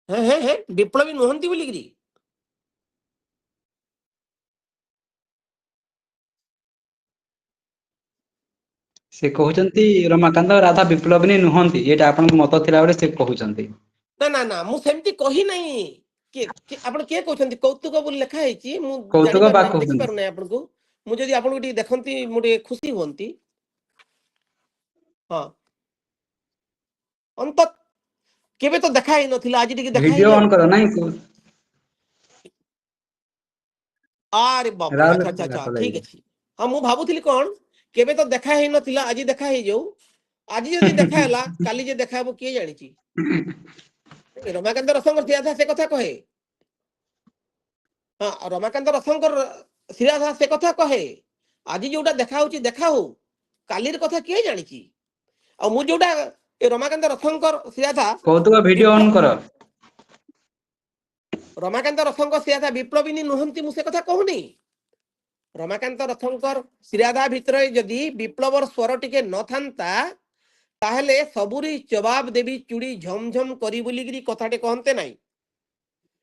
ହେ ବିପ୍ଳବୀ ନୁହନ୍ତି ବୋଲିକିରି ସେ କହୁଛନ୍ତି ରମାକାନ୍ତ ରାଧା ବିପ୍ଳବନୀ ନୁହନ୍ତି, ଏଇଟା ଆପଣଙ୍କ ମତ ଥିଲା ବେଳେ ସେ କହୁଛନ୍ତି। ନା ନା ନା, ମୁଁ ସେମିତି କହି ନାହିଁ। ଆପଣ କିଏ କହୁଛନ୍ତି? କୌତୁକ ବୋଲି ଲେଖା ହେଇଛି, ମୁଁ କୌତୁକ ବା ଜାଣିପାରୁନାହିଁ, କହୁଛନ୍ତି। ଦେଖିପାରୁନାହିଁ ଆପଣଙ୍କୁ। ମୁଁ ଯଦି ଆପଣଙ୍କୁ ଟିକେ ଦେଖନ୍ତି ମୁଁ ଟିକେ ଖୁସି ହୁଅନ୍ତି। ହଁ, ଅନ୍ତ କେବେ ତ ଦେଖା ହେଇନଥିଲା, ଆଜି ଟିକେ ଦେଖା ଭିଡିଓ ହେଇଯାଉ। ଅନ୍ କର ନାଇଁ। ଆରେ ବାପରେ, ରାହୁଲ ଆଚ୍ଛା ଆଚ୍ଛା ଆଚ୍ଛା, ଘାଟ ଠିକ ଲାଗିବ। ଅଛି। ହଁ, ମୁଁ ଭାବୁଥିଲି କଣ, କେବେ ତ ଦେଖା ହେଇନଥିଲା, ଆଜି ଦେଖା ହେଇଯାଉ। ଆଜି ଯଦି ଦେଖା ହେଲା, କାଲି ଯେ ଦେଖା ହବ କିଏ ଜାଣିଛି। ରମାକାନ୍ତ ରଥଙ୍କର ଶ୍ରୀରାଧା ସେ କଥା କହେ। ହଁ, ରମାକାନ୍ତ ରଥଙ୍କର ଶ୍ରୀରାଧା ସେ କଥା କହେ। ଆଜି ଯୋଉଟା ଦେଖା ହଉଛି ଦେଖା ହଉ, କାଲିର କଥା କିଏ ଜାଣିଛି। ଆଉ ମୁଁ ଯୋଉଟା ରମାକାନ୍ତ ରଥଙ୍କର ଶ୍ରୀରାଧା କୌତୁକ ଭିଡିଓ ବିପ୍ଳବ ଅନ୍ କର। ରମାକାନ୍ତ ରଥଙ୍କ ଶ୍ରୀରାଧା ବିପ୍ଳବିନୀ ନୁହନ୍ତି, ମୁଁ ସେ କଥା କହୁନି। ରମାକାନ୍ତ ରଥଙ୍କର ଶ୍ରୀରାଧା ଭିତରେ ଯଦି ବିପ୍ଳବର ସ୍ୱର ଟିକେ ନଥାନ୍ତା, ତାହେଲେ ସବୁରି ଜବାବ ଦେବି ଚୁଡ଼ି ଝମଝମ କରି ବୋଲିକିରି କଥାଟେ କହନ୍ତେ ନାହିଁ।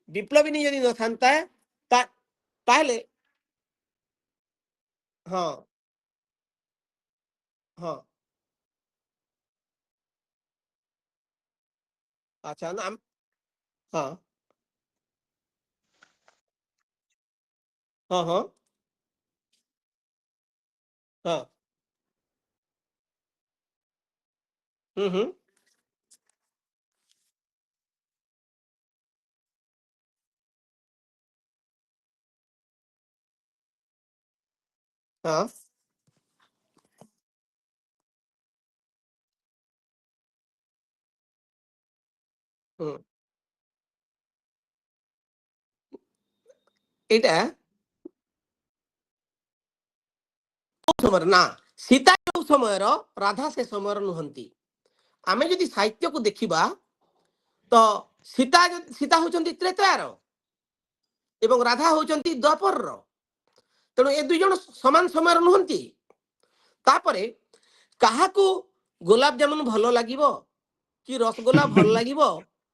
ବିପ୍ଳବିନୀ ଯଦି ନଥାନ୍ତା ତାହେଲେ ହଁ ହଁ, ଆଚ୍ଛା ନା ହଁ ହଁ ହଁ ହଁ, ହୁଁ ହଁ ହୁଁ। ଏଇଟା ସମୟରେ ନା, ସୀତା ଯୋଉ ସମୟର, ରାଧା ସେ ସମୟର ନୁହନ୍ତି। ଆମେ ଯଦି ସାହିତ୍ୟକୁ ଦେଖିବା ତ ସୀତା ହଉଛନ୍ତି ତ୍ରେତୟାର ଏବଂ ରାଧା ହଉଛନ୍ତି ଦ୍ୱାପରର। ତେଣୁ ଏ ଦୁଇ ଜଣ ସମାନ ସମୟର ନୁହନ୍ତି। ତାପରେ କାହାକୁ ଗୋଲାପ ଜାମୁନ ଭଲ ଲାଗିବ କି ରସଗୋଲା ଭଲ ଲାଗିବ,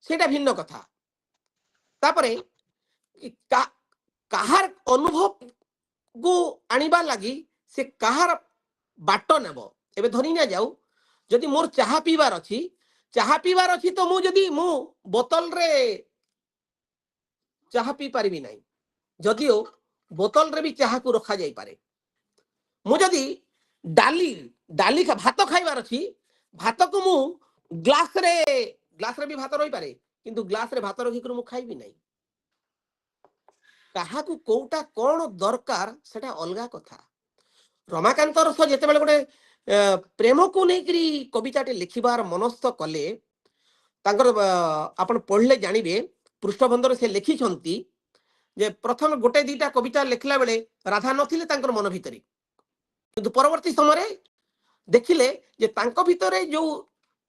ସେଇଟା ଭିନ୍ନ କଥା। ତାପରେ କାହାର ଅନୁଭବ କୁ ଆଣିବା ଲାଗି ସେ କାହାର ବାଟ ନେବ। ଏବେ ଧରି ନିଆଯାଉ, ଯଦି ମୋର ଚାହା ପିଇବାର ଅଛି ତ ମୁଁ ବୋତଲରେ ଚାହା ପିଇ ପାରିବି ନାହିଁ, ଯଦିଓ ବୋତଲରେ ବି ଚାହାକୁ ରଖାଯାଇପାରେ। मु जदि डाली डाली भात खाइबार अछि भात को मु ग्लास रे भी भात रही पारे किंतु ग्लास रे भात रखी मु खाइबी नहीं काहाकू कोउटा कोन दरकार सेटा अलगा कथा रमाकांत रस जेते बेले गोटे प्रेम को लेकरी कविताटे लिखिबार मनस्थ कले तांकर आपण पढ़ले जानिबे पृष्ठबंधर से लिखिछंती जे प्रथम गोटे दीटा कविता लिखला बेले राधा नथिले तांकर मन भितरे किंतु परवर्ती समय देखिले जे तांको भितरे जो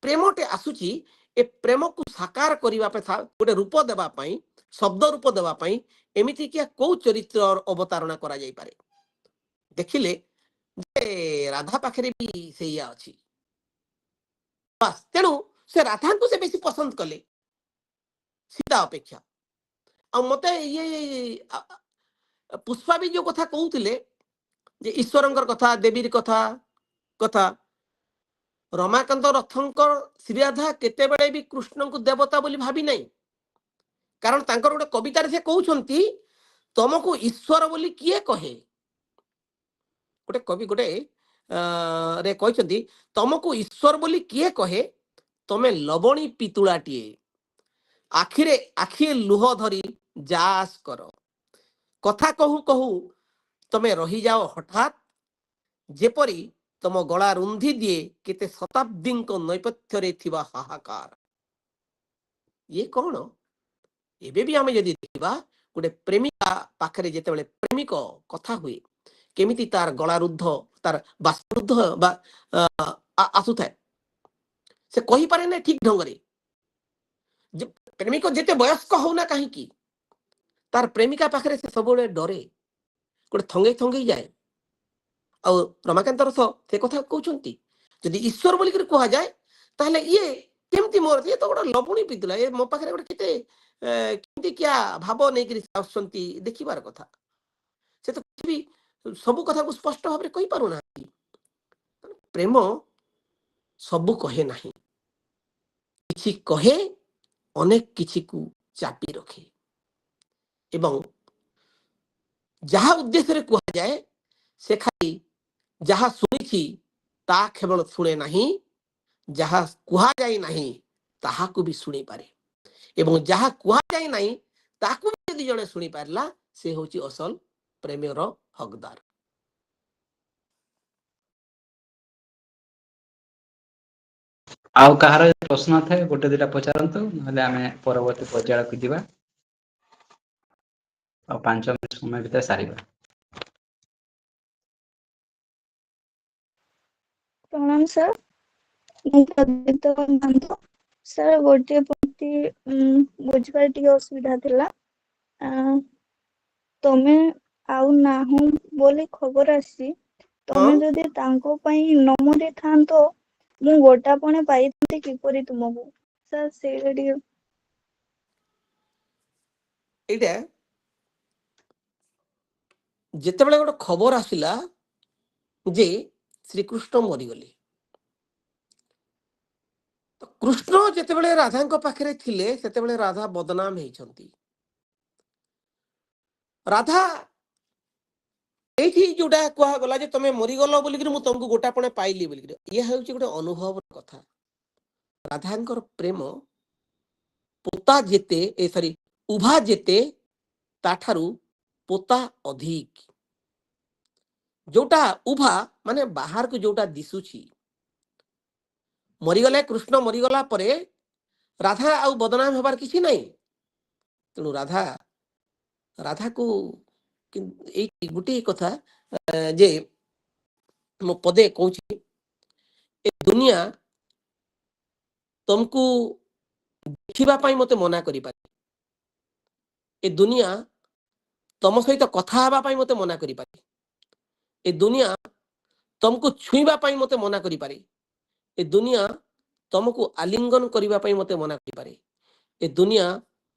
प्रेमटे आसुची ए प्रेम को साकार करबा पे गोटे रूप देबा पई शब्द रूप देबा पई एमिति किया को चरित्र अवतारणा करा जाई पारे देखिले जे राधा पाखरे भी सेया अछि बस तेणु से राधा को से बेसी पसंद कले सीता अपेक्षा आ मते ये पुष्पा भी जो कथा कहूतिले जे ईश्वरंकर कथा देवीर कथा कथा रमाकांत रथंकर श्रीराधा केते बेले भी कृष्ण को देवता बोली भाभी नहीं कारण तांकर गोटे कवितार से कहउछंती तुमको ईश्वर बोली किए कहे गोटे कवि गोटे रे कहउछंती तुमको ईश्वर बोली किए कहे तमे लवणी पितुलाटीए आखिरे आखि लुह धरी जास कर कथा कहू कहू तमे रही जाओ हठात जेपरी तम गला रुंधी दिए केते शताब्दी नैपथ्य रे थिबा हाहाकार ये कौन एबे भी आमे यदि देखिबा गोटे प्रेमिका पाखरे जेते बेले प्रेमिक कथा हुए केमिति तार गला रुद्ध तार बाष्परुद्ध बा आसुथाए से कही पारे ना ठीक ढंग रे प्रेमिक जेते वयस्क होना कहीं की तार प्रेमिका पाखरे से सब डरे गोटे थंगे थंगे जाए आ रमाकांत रस से कथा कहउछंती जदि ईश्वर बोली कह जाए ताहले ये केमती मोर ये तो गोटे लवणी पितुला ये मो पाखरे गोटे केते केमती क्या भाव नहीं करी आसुछंती देखिबार कथा से तो भी सब कथा को स्पष्ट भाव रे कहि पारु ना प्रेम सबु कहे नहीं किछि कहे अनेक किछि को चापी रखे एवं जहा उद्देश्य रे कहा जाए से खाली जहा सुनिछि ता केवल सुने नहीं जहा कुहा जाए नहीं ताहा को भी सुनी पारे एवं जहा कुहा जाए नहीं ताकू भी यदि जने सुनी पारला से होची असल प्रेमर हकदार आउ कहार प्रश्न थाए गोटे दिटा पचारंतु नहले आमे परवर्ती पर्याय को दिबा और 5 मिनिट समय भीतर सारिबा प्रणाम सर सर गोटे पंक्ति बुझबार टिके असुविधा थिला तमे आउ नाहु बोली खबर आसी तमे जदि तांको पई नमदे थांतो मु गोटापणे पाइथि किपरि तुमको सर सेटा टिके एटा जेते बेले गोटे खबर आसिला जे श्रीकृष्ण मरीगले तो कृष्ण जेते बेले राधा पाखरे थिले सेते बेले राधा बदनाम हेइछंती राधा एठी जोटा कहा गला जे तमे मरीगल बोली कि मु तुमको गोटापणे पाइली बोली कि ये हेउची गोटे अनुभव कथा राधांकर प्रेम पोता जेते ए सॉरी उभा जेते ताठारू पोता अधिक जोटा उभा माने बाहर को जोटा दिसुची मरीगले कृष्ण मरीगला परे राधा आउ बदनाम हेबार किछि नहीं तेणु राधा राधा को गोटे कथा जे मो पदे कहूँ ए दुनिया तुमको देखिबा पाई मते मना करि पारे ए दुनिया तुम सहित कथा हेबा पाई मते मना करि पारे ए दुनिया तुमको छुईबा पाई मते मना करि पारे ए दुनिया तुमको आलिंगन करिबा पाई मते मना करि पारे ए दुनिया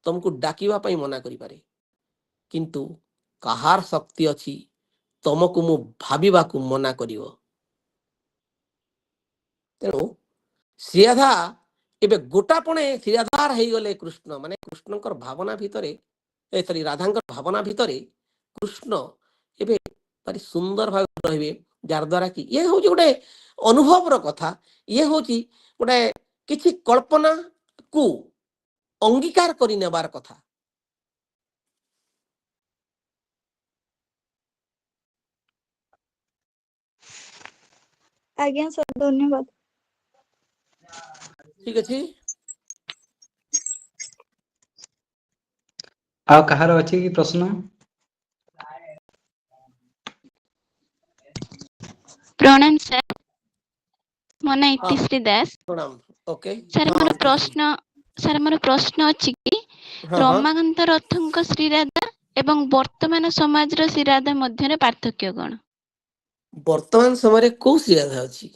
तुमको डाकिबा पाई मना करि पारे किंतु कहार शक्ति अछि तुमको मु भाबिबा को मना करिवो तेणु श्रीराधा एबे गोटापणे श्रीराधार हेई गले कृष्ण माने कृष्णकर भावना भितरे सॉरी राधांकर भावना भितरे कृष्ण एबे भारी सुंदर भाव रहिबे जार द्वारा कि ये हूँ गोटे अनुभव कथा ये हूँ गोटे किछि कल्पना को अंगीकार करि नेबार कथा। आज्ञा सर धन्यवाद। ठीक अछि। ଆଉ କାହାର ଅଛି କି ପ୍ରଶ୍ନ? प्रणाम सर, ମୋ ନାଁ हाँ ଇତିଶ୍ରୀ ଦାସ। प्रणाम। ओके ସାର୍ हाँ ମୋର इतिश्री ପ୍ରଶ୍ନ ଅଛି କି हाँ हाँ ରମାକାନ୍ତ ରଥଙ୍କ ଶ୍ରୀରାଧା ଏବଂ ବର୍ତ୍ତମାନ ସମାଜର ଶ୍ରୀରାଧା ମଧ୍ୟରେ ପାର୍ଥକ୍ୟ କଣ? वर्तमान समय को श्रीराधा अच्छी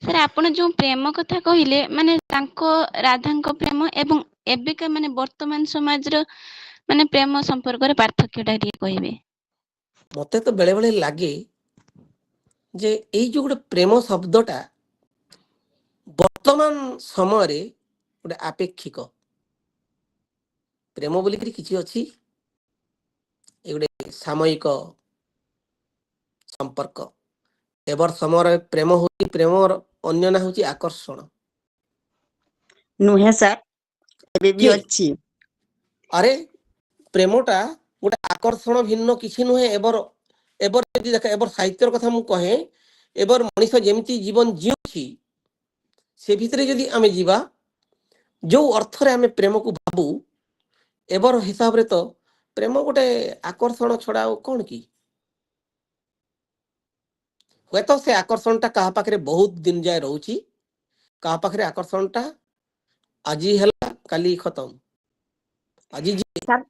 ସାର୍ ଆପଣ ଯୋଉ ପ୍ରେମ କଥା କହିଲେ ମାନେ ତାଙ୍କ ରାଧାଙ୍କ ପ୍ରେମ ଏବଂ ଏବେକା ମାନେ ବର୍ତ୍ତମାନ ସମାଜର ମାନେ ପ୍ରେମ ସମ୍ପର୍କରେ ପାର୍ଥକ୍ୟଟା ଟିକେ କହିବେ। मते तो बेले बेले लगे जे एई जो गोटे प्रेम शब्दटा वर्तमान समय रे गोटे आपेक्षिक प्रेम बोली किसी अच्छी ए गोटे सामयिक संपर्क एबर समय प्रेम हो प्रेम अन्य ना हूँ आकर्षण नुहे सर एबे भी के अच्छी अरे प्रेमटा गोटे आकर्षण भिन्न किसी नुहे एबर एबर यदि देख एबर साहित्यर कथा मु कहे एबर मनीष जेमिति जीवन जीउछि से भितरे यदि आमे जीवा जो अर्थ रे आमे प्रेम को भाबू एबर हिसाब रे तो प्रेम गोटे आकर्षण छड़ा कौन की हुए तो से आकर्षणटा कहा पाखरे बहुत दिन जाए रहउछि कहा पाखरे आकर्षणटा आज हला काली खत्म आज सर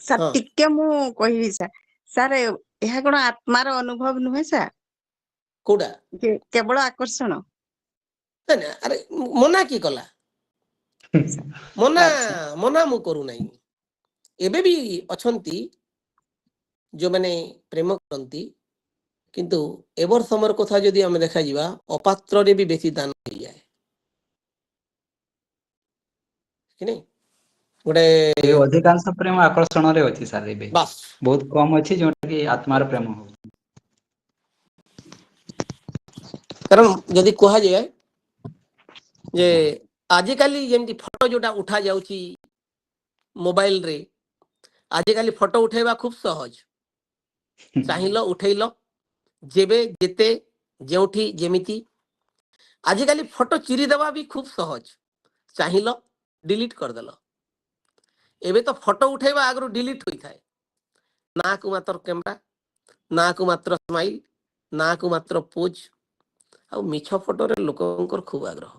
सर हाँ टिके मु कहबी सर सर यह कोन आत्मार अनुभव नुहे सर कोडा केवल आकर्षण ना ना अरे मना की कला मना अच्छा मना मु करू नहीं एबे भी अछंती जो माने प्रेम करंती किंतु एबर समर कथा जदि आमे देखा जिवा अपात्र रे भी बेसी दान हो जाए कि नहीं गोटे ଏ ଅଧିକାଂଶ ପ୍ରେମ ଆକର୍ଷଣରେ ଅଛି ସାର୍ ଏବେ बास ବହୁତ କମ ଅଛି ଯୋଉଟା କି ଆତ୍ମାର ପ୍ରେମ ହଉ। कारण जदि कहा जाए जे आजिकाली जेमती फोटो जोटा उठा जाउची मोबाइल रे आजिकाली फोटो उठेबा खूब सहज चाहिलो उठेइलो जेबे जेते जेउठी जेमिति आजिकाली फोटो चिरी देवा भी खूब सहज चाहिलो डिलीट कर देलो एबे तो फोटो उठेबा आगरो डिलीट होई थाए ना को मात्र कैमरा ना को मात्र स्माइल ना को मात्र पोज आ मिछ फोटो रे लोकंकर खूब आग्रह।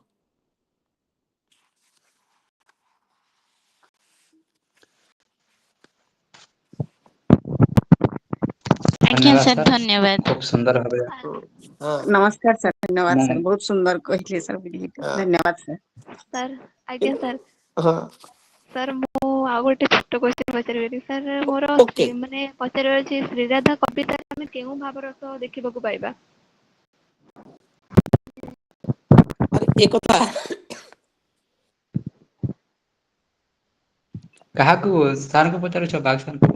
ଆଜ୍ଞା ଧନ୍ୟବାଦ ସାର୍ ସାର୍ ଧନ୍ୟବାଦ। ଖୁବ ସୁନ୍ଦର ଭାବରେ हाँ नमस्कार सर धन्यवाद ମୁଁ सर बहुत सुंदर कहले सर बुझिले हाँ धन्यवाद सर ସାର୍ ଆଜ୍ଞା ସାର୍ हाँ ସାର୍ ମୁଁ ଆଉ ଗୋଟେ ଛୋଟ କ୍ୱେଶ୍ଚନ ପଚାରିବି ସାର୍ ମୋର ओके ମାନେ ପଚାରିବାର ଅଛି ଶ୍ରୀରାଧା କବିତାରେ ଆମେ କେଉଁ ଭାବରସ ଦେଖିବାକୁ ପାଇବା? अरे एक कथा କାହାକୁ ସାରଙ୍କୁ ପଚାରୁଛ ବାଗ ସାରଙ୍କୁ?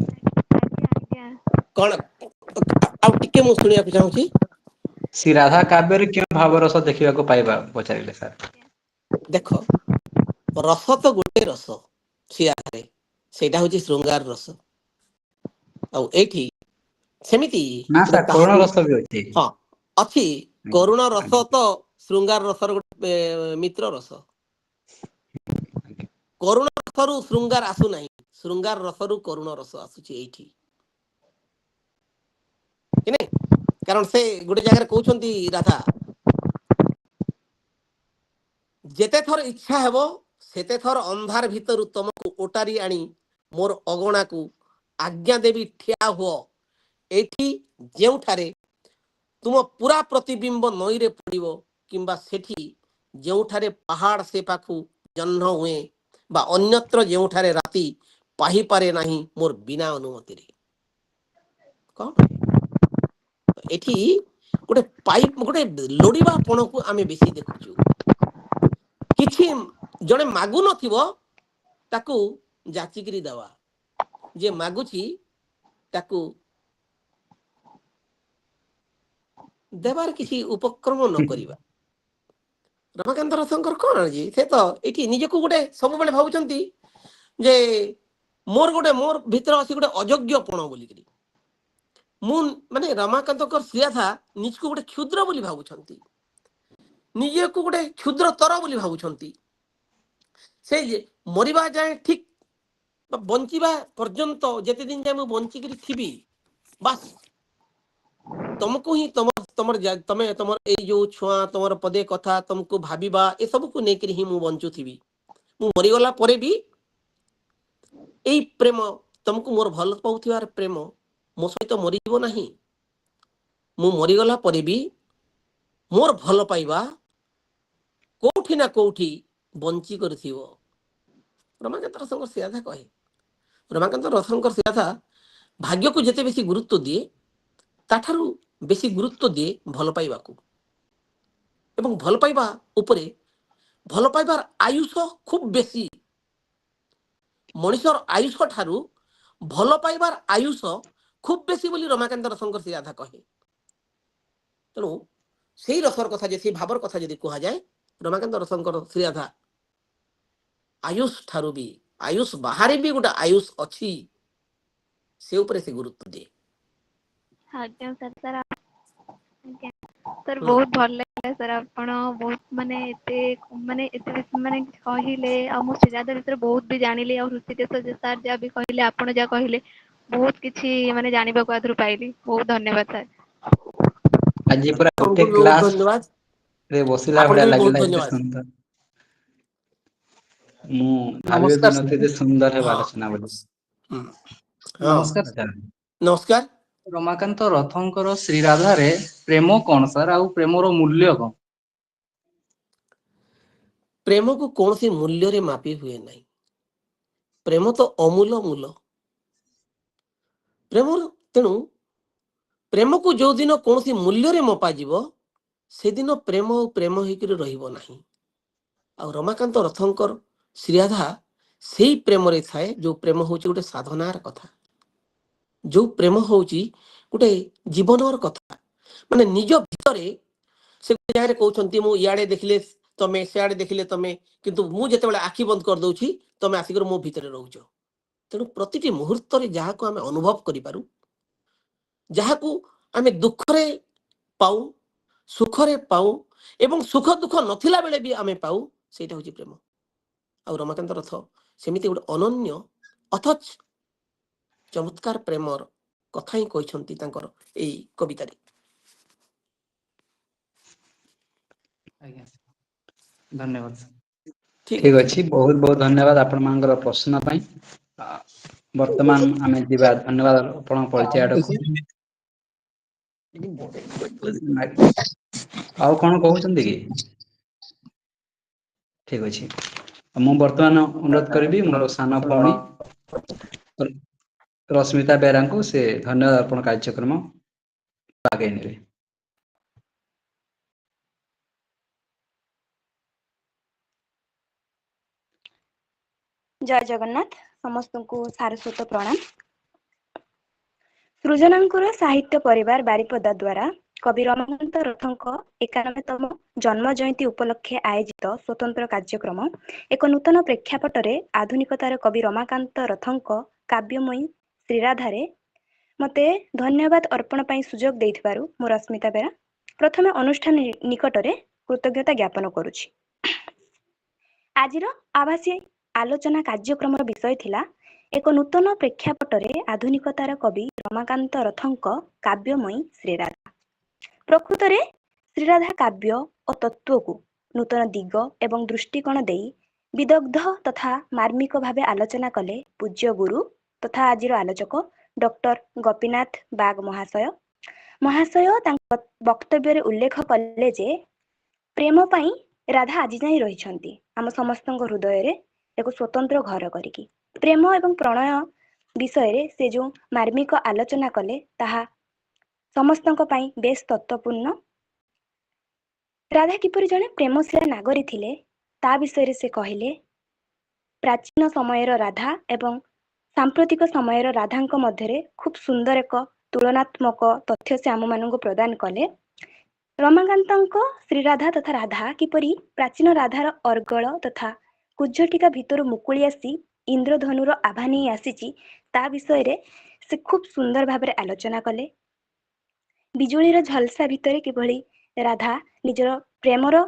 ଆଜ୍ଞା ଆଜ୍ଞା। कौन आउ टिके मु सुनिया चाहूची ଶ୍ରୀ ରାଧା କାବ୍ୟରେ କେଉଁ ଭାବରସ ଦେଖିବାକୁ ପାଇବା ପଚାରିଲେ ସାର୍? देखो रस तो गोटे रस सियारे सेटा होची श्रृंगार रस आउ एठी सेमिति ନା गोटे ସାର୍ କରୁଣ काहानी ରସ ବି ଅଛି। हाँ अच्छी करुण रस ଆଜ୍ଞା तो श्रृंगार रसर गोटे मित्र रस ଆଜ୍ଞା करुण रसरु श्रृंगार आसु नहीं श्रृंगार रसरु करुण रस आसुची एठी कि नहीं कारण से गोटे जगह कहउछंती राधा जेते थर इच्छा हेबो सेते थर अंधार भितर तुमको ओटारी आनी मोर अगणा को आज्ञा देवी ठिया हुओ एठी जेउठारे तुम पूरा प्रतिबिंब नई रे पड़िबो किंबा सेठी जेउठारे पहाड़ से पाखु जन्ह हुए बा अन्यत्र जेउठारे राति पाही पारे नाही मोर बिना अनुमति रे कौन एठी गोटे पाइप गोटे लोड़ीबा पण को आमे बेसी देखुचु किछि जड़े मागु नथिबो ताकू जाचिकरी देवा जे मागुची ताकू ଦେବାର କିଛି ଉପକ୍ରମ ନ କରିବା। ରମାକାନ୍ତ ରଥଙ୍କର କଣ ଅଛି ସେ ତ ଏଠି ନିଜକୁ ଗୋଟେ ସବୁବେଳେ ଭାବୁଛନ୍ତି ଯେ ମୋର ଭିତରେ ଅଛି ଗୋଟେ ଅଯୋଗ୍ୟପଣ ବୋଲିକିରି। ମୁଁ ମାନେ ରମାକାନ୍ତଙ୍କର ଶ୍ରୀରାଧା ନିଜକୁ ଗୋଟେ କ୍ଷୁଦ୍ର ବୋଲି ଭାବୁଛନ୍ତି, ନିଜକୁ ଗୋଟେ କ୍ଷୁଦ୍ରତର ବୋଲି ଭାବୁଛନ୍ତି। ସେ ମରିବା ଯାଏ ଠିକ ବଞ୍ଚିବା ପର୍ଯ୍ୟନ୍ତ ଯେତେ ଦିନ ଯାଏ ମୁଁ ବଞ୍ଚିକିରି ଥିବି, ବାସ୍ ତମକୁ ହିଁ ତମର ଏଇ ଯୋଉ ଛୁଆ ତମର ପଦେ କଥା ତମକୁ ଭାବିବା ଏସବୁକୁ ନେଇକିରି ହିଁ ମୁଁ ବଞ୍ଚୁଥିବି। ମୁଁ ମରିଗଲା ପରେ ବି ଏଇ ପ୍ରେମ ତମକୁ ମୋର ଭଲ ପାଉଥିବାର ପ୍ରେମ ମୋ ସହିତ ମରିଯିବ ନାହିଁ। ମୁଁ ମରିଗଲା ପରେ ବି ମୋର ଭଲ ପାଇବା କୋଉଠି ନା କୋଉଠି ବଞ୍ଚି କରିଥିବ। ରମାକାନ୍ତ ରଥଙ୍କର ଶ୍ରୀରାଧା କହେ। ରମାକାନ୍ତ ରଥଙ୍କର ଶ୍ରୀରାଧା ଭାଗ୍ୟକୁ ଯେତେ ବେଶୀ ଗୁରୁତ୍ୱ ଦିଏ ତାଠାରୁ ବେଶୀ ଗୁରୁତ୍ୱ ଦିଏ ଭଲ ପାଇବାକୁ। ଏବଂ ଭଲ ପାଇବା ଉପରେ ଭଲ ପାଇବାର ଆୟୁଷ ଖୁବ ବେଶୀ। ମଣିଷର ଆୟୁଷ ଠାରୁ ଭଲ ପାଇବାର ଆୟୁଷ ଖୁବ ବେଶୀ ବୋଲି ରମାକାନ୍ତ ରଥଙ୍କର ଶ୍ରୀରାଧା କହେ। ତେଣୁ ସେଇ ରସର କଥା ସେଇ ଭାବର କଥା ଯଦି କୁହାଯାଏ, ରମାକାନ୍ତ ରଥଙ୍କର ଶ୍ରୀରାଧା ଆୟୁଷ ଠାରୁ ବି ଆୟୁଷ ବାହାରେ ବି ଗୋଟେ ଆୟୁଷ ଅଛି, ସେ ଉପରେ ସେ ଗୁରୁତ୍ୱ ଦିଏ। ଆଜ୍ଞା ସାର୍ ହୁଁ। ବହୁତ ଭଲ ଲାଗିଲା ସାର୍। ଆପଣ ବହୁତ ମାନେ ଏତେ ମାନେ କହିଲେ, ଆଉ ମୁଁ ଶ୍ରୀରାଧା ବିଷୟରେ ବହୁତ ବି ଜାଣିଲି। ଆଉ ହୃଷିକେଶ ସାର୍ ଯାହା ବି କହିଲେ, ଆପଣ ଯାହା କହିଲେ, ବହୁତ କିଛି ମାନେ ଜାଣିବାକୁ ଆଧିରୁ ପାଇଲି। ବହୁତ ଧନ୍ୟବାଦ ସାର୍। ଆଜି ପୁରା ଆପଣଙ୍କୁ ଗୋଟେ ବି ବହୁତ କ୍ଲାସ ଧନ୍ୟବାଦ। ରେ ବସିଲା ଆପଣଙ୍କୁ ଭଳିଆ ବି ବହୁତ ଲାଗିଲା, ଏତେ ଧନ୍ୟବାଦ। ସୁନ୍ଦର। ମୁଁ ଭାବି ବି ନମସ୍କାର ନଥିଲି ସାର୍। ଏତେ ସୁନ୍ଦର ହେବ ହଁ ଆଲୋଚନା ବୋଲି। ହୁଁ। ହଁ ନମସ୍କାର ଆଚ୍ଛା। ସାର୍। ନମସ୍କାର। ରମାକାନ୍ତ ରଥଙ୍କର ଶ୍ରୀରାଧାରେ ପ୍ରେମ କଣ ସାର୍, ଆଉ ପ୍ରେମର ମୂଲ୍ୟ କଣ? ପ୍ରେମକୁ କୌଣସି ମୂଲ୍ୟରେ ମାପି ହୁଏ ନାହିଁ। ପ୍ରେମ ତ ଅମୂଲ ମୂଲ। ପ୍ରେମର ତେଣୁ ପ୍ରେମକୁ ଯୋଉଦିନ କୌଣସି ମୂଲ୍ୟରେ ମପାଯିବ, ସେଦିନ ପ୍ରେମ ଆଉ ପ୍ରେମ ହେଇକରି ରହିବ ନାହିଁ। ଆଉ ରମାକାନ୍ତ ରଥଙ୍କର ଶ୍ରୀରାଧା ସେଇ ପ୍ରେମରେ ଥାଏ, ଯୋଉ ପ୍ରେମ ହଉଛି ଗୋଟେ ସାଧନାର କଥା, ଯୋଉ ପ୍ରେମ ହଉଛି ଗୋଟେ ଜୀବନର କଥା। ମାନେ ନିଜ ଭିତରେ ସେ ଗୋଟେ ଜାଗାରେ କହୁଛନ୍ତି, ମୁଁ ଇଆଡେ ଦେଖିଲେ ତମେ, ସେଆଡେ ଦେଖିଲେ ତମେ, କିନ୍ତୁ ମୁଁ ଯେତେବେଳେ ଆଖି ବନ୍ଦ କରିଦଉଛି ତମେ ଆସିକରି ମୋ ଭିତରେ ରହୁଛ। ତେଣୁ ପ୍ରତିଟି ମୁହୂର୍ତ୍ତରେ ଯାହାକୁ ଆମେ ଅନୁଭବ କରିପାରୁ, ଯାହାକୁ ଆମେ ଦୁଃଖରେ ପାଉ, ସୁଖରେ ପାଉ, ଏବଂ ସୁଖ ଦୁଃଖ ନଥିଲା ବେଳେ ବି ଆମେ ପାଉ, ସେଇଟା ହଉଛି ପ୍ରେମ। ଆଉ ରମାକାନ୍ତ ରଥ ସେମିତି ଗୋଟେ ଅନନ୍ୟ ଅଥଚ ଚମତ୍କାର ପ୍ରେମର କଥା ହିଁ କହିଛନ୍ତି ତାଙ୍କର ଏଇ କବିତାରେ। ଆଜ୍ଞା ଧନ୍ୟବାଦ। ଠିକ ଅଛି, ବହୁତ ବହୁତ ଧନ୍ୟବାଦ ଆପଣ ମାନଙ୍କର ପ୍ରଶ୍ନ ପାଇଁ। ଆ, ବର୍ତ୍ତମାନ ଆମେ ଯିବା ଧନ୍ୟବାଦ ଆପଣଙ୍କ ପରିଚୟ ଆଡକୁ। ଆଉ କଣ କହୁଛନ୍ତି କି? ଠିକ ଅଛି, ମୁଁ ବର୍ତ୍ତମାନ ଅନୁରୋଧ କରିବି ମୋର ସାନ ଭଉଣୀ ରଶ୍ମିତା ବେହେରାଙ୍କୁ ସେ ଧନ୍ୟବାଦ ଅର୍ପଣ କାର୍ଯ୍ୟକ୍ରମ ଆଗେଇ ନେବେ। ଜୟ ଜଗନ୍ନାଥ, ସମସ୍ତଙ୍କୁ ସାରସ୍ୱତ ପ୍ରଣାମ। ସୃଜନାଙ୍କର ସାହିତ୍ୟ ପରିବାର ବାରିପଦା ଦ୍ୱାରା କବି ରମାକାନ୍ତ ରଥଙ୍କ 91ତମ ଜନ୍ମ ଜୟନ୍ତୀ ଉପଲକ୍ଷେ ଆୟୋଜିତ ସ୍ୱତନ୍ତ୍ର କାର୍ଯ୍ୟକ୍ରମ ଏକ ନୂତନ ପ୍ରେକ୍ଷାପଟରେ ଆଧୁନିକତାର କବି ରମାକାନ୍ତ ରଥଙ୍କ କାବ୍ୟମୟୀ ଶ୍ରୀରାଧାରେ ମୋତେ ଧନ୍ୟବାଦ ଅର୍ପଣ ପାଇଁ ସୁଯୋଗ ଦେଇଥିବାରୁ ମୁଁ ରଶ୍ମିତା ବେରା ପ୍ରଥମେ ଅନୁଷ୍ଠାନ ନିକଟରେ କୃତଜ୍ଞତା ଜ୍ଞାପନ କରୁଛି। ଆଜିର ଆଭାସୀ ଆଲୋଚନା କାର୍ଯ୍ୟକ୍ରମର ବିଷୟ ଥିଲା ଏକ ନୂତନ ପ୍ରେକ୍ଷାପଟରେ ଆଧୁନିକତାର କବି ରମାକାନ୍ତ ରଥଙ୍କ କାବ୍ୟମୟୀ ଶ୍ରୀରାଧା। ପ୍ରକୃତରେ ଶ୍ରୀରାଧା କାବ୍ୟ ଓ ତତ୍ତ୍ୱକୁ ନୂତନ ଦିଗ ଏବଂ ଦୃଷ୍ଟିକୋଣ ଦେଇ ବିଦଗ୍ଧ ତଥା ମାର୍ମିକ ଭାବେ ଆଲୋଚନା କଲେ ପୂଜ୍ୟ ଗୁରୁ ତଥା ଆଜିର ଆଲୋଚକ ଡକ୍ଟର ଗୋପୀନାଥ ବାଗ ମହାଶୟ। ମହାଶୟ ତାଙ୍କ ବକ୍ତବ୍ୟରେ ଉଲ୍ଲେଖ କଲେ ଯେ ପ୍ରେମ ପାଇଁ ରାଧା ଆଜି ଯାଏଁ ରହିଛନ୍ତି ଆମ ସମସ୍ତଙ୍କ ହୃଦୟରେ ଏକ ସ୍ୱତନ୍ତ୍ର ଘର କରିକି। ପ୍ରେମ ଏବଂ ପ୍ରଣୟ ବିଷୟରେ ସେ ଯେଉଁ ମାର୍ମିକ ଆଲୋଚନା କଲେ ତାହା ସମସ୍ତଙ୍କ ପାଇଁ ବେଶ ତତ୍ତ୍ୱପୂର୍ଣ୍ଣ। ରାଧା କିପରି ଜଣେ ପ୍ରେମଶୀଳ ନାଗରୀ ଥିଲେ ତା ବିଷୟରେ ସେ କହିଲେ। ପ୍ରାଚୀନ ସମୟର ରାଧା ଏବଂ ସାମ୍ପ୍ରତିକ ସମୟର ରାଧାଙ୍କ ମଧ୍ୟରେ ଖୁବ୍ ସୁନ୍ଦର ଏକ ତୁଳନାତ୍ମକ ତଥ୍ୟ ସେ ଆମମାନଙ୍କୁ ପ୍ରଦାନ କଲେ। ରମାକାନ୍ତଙ୍କ ଶ୍ରୀରାଧା ତଥା ରାଧା କିପରି ପ୍ରାଚୀନ ରାଧାର ଅର୍ଗଳ ତଥା କୁଜ୍ଝଟିକା ଭିତରୁ ମୁକୁଳି ଆସି ଇନ୍ଦ୍ରଧନୁର ଆଭା ନେଇ ଆସିଛି ତା ବିଷୟରେ ସେ ଖୁବ୍ ସୁନ୍ଦର ଭାବରେ ଆଲୋଚନା କଲେ। ବିଜୁଳିର ଝଲସା ଭିତରେ କିଭଳି ରାଧା ନିଜର ପ୍ରେମର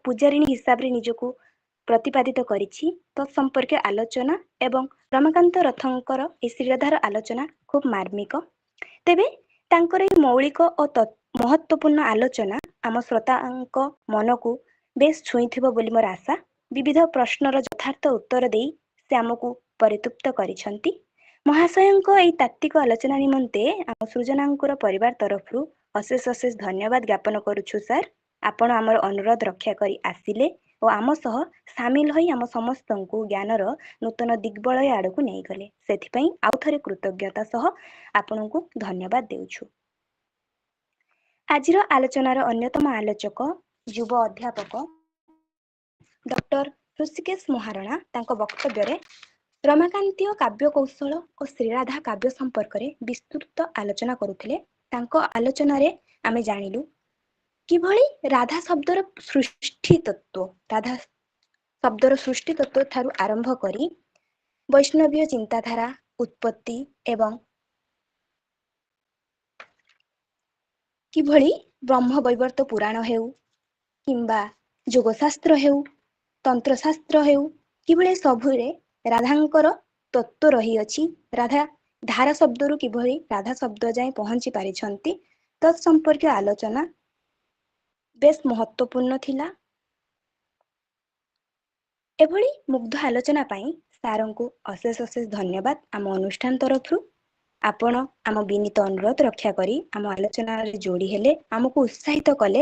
ପୂଜାରିଣୀ ହିସାବରେ ନିଜକୁ ପ୍ରତିପାଦିତ କରିଛି ତତ୍ ସମ୍ପର୍କୀୟ ଆଲୋଚନା ଏବଂ ରମାକାନ୍ତ ରଥଙ୍କର ଏହି ଶ୍ରୀରାଧାର ଆଲୋଚନା ଖୁବ୍ ମାର୍ମିକ। ତେବେ ତାଙ୍କର ଏହି ମୌଳିକ ଓ ମହତ୍ତ୍ୱପୂର୍ଣ୍ଣ ଆଲୋଚନା ଆମ ଶ୍ରୋତାଙ୍କ ମନକୁ ବେଶ୍ ଛୁଇଁଥିବ ବୋଲି ମୋର ଆଶା। ବିବିଧ ପ୍ରଶ୍ନର ଯଥାର୍ଥ ଉତ୍ତର ଦେଇ ସେ ଆମକୁ ପରିତୃପ୍ତ କରିଛନ୍ତି। ମହାଶୟଙ୍କ ଏହି ତାତ୍ତ୍ୱିକ ଆଲୋଚନା ନିମନ୍ତେ ଆମ ସୃଜନାଙ୍କର ପରିବାର ତରଫରୁ ଅଶେଷ ଅଶେଷ ଧନ୍ୟବାଦ ଜ୍ଞାପନ କରୁଛୁ ସାର୍। ଆପଣ ଆମର ଅନୁରୋଧ ରକ୍ଷା କରି ଆସିଲେ ଓ ଆମ ସହ ସାମିଲ ହୋଇ ଆମ ସମସ୍ତଙ୍କୁ ଜ୍ଞାନର ନୂତନ ଦିଗ୍ବଳୟ ଆଡ଼କୁ ନେଇଗଲେ। ସେଥିପାଇଁ ଆଉ ଥରେ କୃତଜ୍ଞତା ସହ ଆପଣଙ୍କୁ ଧନ୍ୟବାଦ ଦେଉଛୁ। ଆଜିର ଆଲୋଚନାର ଅନ୍ୟତମ ଆଲୋଚକ ଯୁବ ଅଧ୍ୟାପକ ଡକ୍ଟର ହୃଷିକେଶ ମହାରଣା ତାଙ୍କ ବକ୍ତବ୍ୟରେ ରମାକାନ୍ତୀୟ କାବ୍ୟ କୌଶଳ ଓ ଶ୍ରୀରାଧା କାବ୍ୟ ସମ୍ପର୍କରେ ବିସ୍ତୃତ ଆଲୋଚନା କରୁଥିଲେ। ତାଙ୍କ ଆଲୋଚନାରେ ଆମେ ଜାଣିଲୁ କିଭଳି ରାଧା ଶବ୍ଦର ସୃଷ୍ଟି ତତ୍ତ୍ୱ ଠାରୁ ଆରମ୍ଭ କରି ବୈଷ୍ଣବୀୟ ଚିନ୍ତାଧାରା ଉତ୍ପତ୍ତି ଏବଂ କିଭଳି ବ୍ରହ୍ମ ବୈବର୍ତ ପୁରାଣ ହେଉ କିମ୍ବା ଯୋଗଶାସ୍ତ୍ର ହେଉ ତନ୍ତ୍ରଶାସ୍ତ୍ର ହେଉ କିଭଳି ସବୁରେ ରାଧାଙ୍କର ତତ୍ତ୍ୱ ରହିଅଛି। ରାଧା ଧାରା ଶବ୍ଦରୁ କିଭଳି ରାଧା ଶବ୍ଦ ଯାଏଁ ପହଞ୍ଚି ପାରିଛନ୍ତି ତତ୍ ସମ୍ପର୍କୀୟ ଆଲୋଚନା ବେଶ୍ ମହତ୍ତ୍ୱପୂର୍ଣ୍ଣ ଥିଲା। ଏଭଳି ମୁଗ୍ଧ ଆଲୋଚନା ପାଇଁ ସାରଙ୍କୁ ଅଶେଷ ଅଶେଷ ଧନ୍ୟବାଦ ଆମ ଅନୁଷ୍ଠାନ ତରଫରୁ। ଆପଣ ଆମ ବିନୀତ ଅନୁରୋଧ ରକ୍ଷା କରି ଆମ ଆଲୋଚନାରେ ଯୋଡ଼ି ହେଲେ, ଆମକୁ ଉତ୍ସାହିତ କଲେ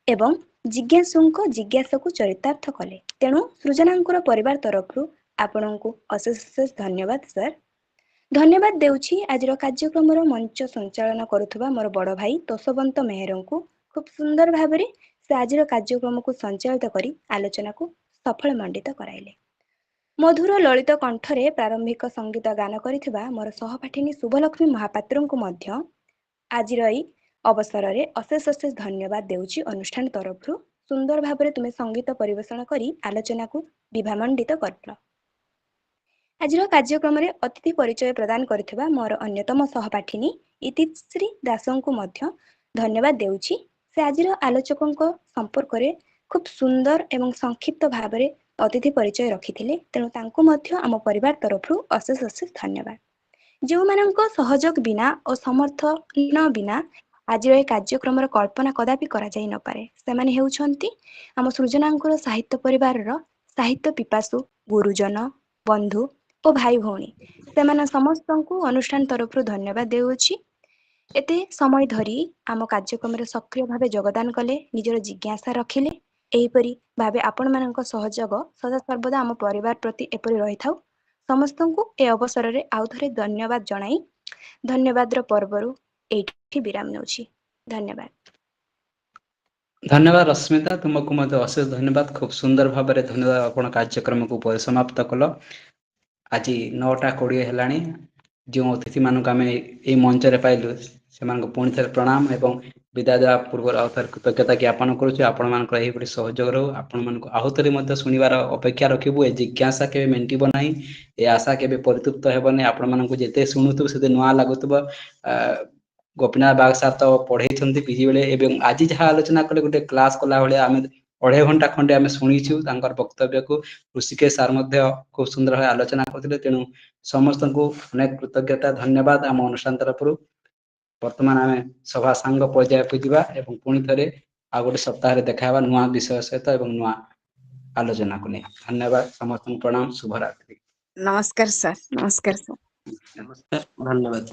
ଏବଂ ଜିଜ୍ଞାସୁଙ୍କ ଜିଜ୍ଞାସାକୁ ଚରିତାର୍ଥ କଲେ। ତେଣୁ ସୃଜନାଙ୍କର ପରିବାର ତରଫରୁ ଆପଣଙ୍କୁ ଅଶେଷ ଅଶେଷ ଧନ୍ୟବାଦ ସାର୍। ଧନ୍ୟବାଦ ଦେଉଛି ଆଜିର କାର୍ଯ୍ୟକ୍ରମର ମଞ୍ଚ ସଞ୍ଚାଳନ କରୁଥିବା ମୋର ବଡ଼ ଭାଇ ତୋଷବନ୍ତ ମେହେରଙ୍କୁ। ଖୁବ୍ ସୁନ୍ଦର ଭାବରେ ସେ ଆଜିର କାର୍ଯ୍ୟକ୍ରମକୁ ସଞ୍ଚାଳିତ କରି ଆଲୋଚନାକୁ ସଫଳ ମଣ୍ଡିତ କରାଇଲେ। ମଧୁର ଲଳିତ କଣ୍ଠରେ ପ୍ରାରମ୍ଭିକ ସଙ୍ଗୀତ ଗାନ କରିଥିବା ମୋର ସହପାଠିନୀ ଶୁଭଲକ୍ଷ୍ମୀ ମହାପାତ୍ରଙ୍କୁ ମଧ୍ୟ ଆଜିର ଏହି ଅବସରରେ ଅଶେଷ ଅଶେଷ ଧନ୍ୟବାଦ ଦେଉଛି ଅନୁଷ୍ଠାନ ତରଫରୁ। ସୁନ୍ଦର ଭାବରେ ତୁମେ ସଙ୍ଗୀତ ପରିବେଷଣ କରି ଆଲୋଚନାକୁ ବିଭାମଣ୍ଡିତ କରିଲ। ଆଜିର କାର୍ଯ୍ୟକ୍ରମରେ ଅତିଥି ପରିଚୟ ପ୍ରଦାନ କରିଥିବା ମୋର ଅନ୍ୟତମ ସହପାଠିନୀ ଇତିଶ୍ରୀ ଦାସଙ୍କୁ ମଧ୍ୟ ଧନ୍ୟବାଦ ଦେଉଛି। ସେ ଆଜିର ଆଲୋଚକଙ୍କ ସମ୍ପର୍କରେ ଖୁବ୍ ସୁନ୍ଦର ଏବଂ ସଂକ୍ଷିପ୍ତ ଭାବରେ ଅତିଥି ପରିଚୟ ରଖିଥିଲେ। ତେଣୁ ତାଙ୍କୁ ମଧ୍ୟ ଆମ ପରିବାର ତରଫରୁ ଅଶେଷ ଅଶେଷ ଧନ୍ୟବାଦ। ଯେଉଁମାନଙ୍କ ସହଯୋଗ ବିନା ଓ ସମର୍ଥନ ବିନା ଆଜିର ଏହି କାର୍ଯ୍ୟକ୍ରମର କଳ୍ପନା କଦାପି କରାଯାଇ ନପାରେ, ସେମାନେ ହେଉଛନ୍ତି ଆମ ସୃଜନାଙ୍କର ସାହିତ୍ୟ ପରିବାରର ସାହିତ୍ୟ ପିପାସୁ ଗୁରୁଜନ ବନ୍ଧୁ ଓ ଭାଇ ଭଉଣୀ। ସେମାନେ ସମସ୍ତଙ୍କୁ ଅନୁଷ୍ଠାନ ତରଫରୁ ଧନ୍ୟବାଦ ଦେଉଅଛି। ଏତେ ସମୟ ଧରି ଆମ କାର୍ଯ୍ୟକ୍ରମରେ ସକ୍ରିୟ ଭାବେ ଯୋଗଦାନ କଲେ, ନିଜର ଜିଜ୍ଞାସା ରଖିଲେ। ଏହିପରି ଭାବେ ଆପଣମାନଙ୍କ ସହଯୋଗ ସଦାସର୍ବଦା ଆମ ପରିବାର ପ୍ରତି ଏପରି ରହିଥାଉ। ସମସ୍ତଙ୍କୁ ଏ ଅବସରରେ ଆଉଥରେ ଧନ୍ୟବାଦ ଜଣାଇ ଧନ୍ୟବାଦର ପର୍ବରୁ ଏଇଠି ବିରାମ ନେଉଛି। ଧନ୍ୟବାଦ। ଧନ୍ୟବାଦ ରଶ୍ମିତା, ତୁମକୁ ମଧ୍ୟ ଅଶେଷ ଧନ୍ୟବାଦ। ଖୁବ୍ ସୁନ୍ଦର ଭାବରେ ଧନ୍ୟବାଦ ଆପଣ କାର୍ଯ୍ୟକ୍ରମକୁ ପରିସମାପ୍ତ କଲ। ଆଜି 9:20 ହେଲାଣି। ଯେଉଁ ଅତିଥିମାନଙ୍କୁ ଆମେ ଏଇ ମଞ୍ଚରେ ପାଇଲୁ ସେମାନଙ୍କୁ ପୁଣି ଥରେ ପ୍ରଣାମ ଏବଂ ବିଦାୟ ଦେବା ପୂର୍ବରୁ ଆଉ ଥରେ କୃତଜ୍ଞତା ଜ୍ଞାପନ କରୁଛୁ। ଆପଣମାନଙ୍କର ଏହିପରି ସହଯୋଗ ରହୁ। ଆପଣମାନଙ୍କୁ ଆହୁରି ମଧ୍ୟ ଶୁଣିବାର ଅପେକ୍ଷା ରଖିବୁ। ଏ ଜିଜ୍ଞାସା କେବେ ମେଣ୍ଟିବ ନାହିଁ, ଏ ଆଶା କେବେ ପରିତୃପ୍ତ ହେବନି। ଆପଣମାନଙ୍କୁ ଯେତେ ଶୁଣୁଥିବୁ ସେତେ ନୂଆ ଲାଗୁଥିବ। ଗୋପୀନାଥ ବାଗ ସାର୍ ତ ପଢେଇଛନ୍ତି ପିଜି ବେଳେ, ଏବଂ ଆଜି ଯାହା ଆଲୋଚନା କଲେ ଗୋଟେ କ୍ଲାସ କଲା ଭଳିଆ ଆମେ 2.5 ଘଣ୍ଟା ଖଣ୍ଡେ ଆମେ ଶୁଣିଛୁ ତାଙ୍କର ବକ୍ତବ୍ୟକୁ। ଋଷିକେଶ ସାର୍ ମଧ୍ୟ ଖୁବ୍ ସୁନ୍ଦର ଭାବେ ଆଲୋଚନା କରିଥିଲେ। ତେଣୁ ସମସ୍ତଙ୍କୁ ଅନେକ କୃତଜ୍ଞତା ଧନ୍ୟବାଦ ଆମ ଅନୁଷ୍ଠାନ ତରଫରୁ। ବର୍ତ୍ତମାନ ଆମେ ସଭା ସାଙ୍ଗ ପର୍ଯ୍ୟାୟକୁ ଯିବା ଏବଂ ପୁଣି ଥରେ ଆଉ ଗୋଟେ ସପ୍ତାହରେ ଦେଖା ହେବା ନୂଆ ବିଷୟ ସହିତ ଏବଂ ନୂଆ ଆଲୋଚନାକୁ ନେଇ। ଧନ୍ୟବାଦ, ସମସ୍ତଙ୍କୁ ପ୍ରଣାମ, ଶୁଭରାତ୍ରି। ନମସ୍କାର ସାର୍, ନମସ୍କାର ସାର୍। ନମସ୍କାର, ଧନ୍ୟବାଦ।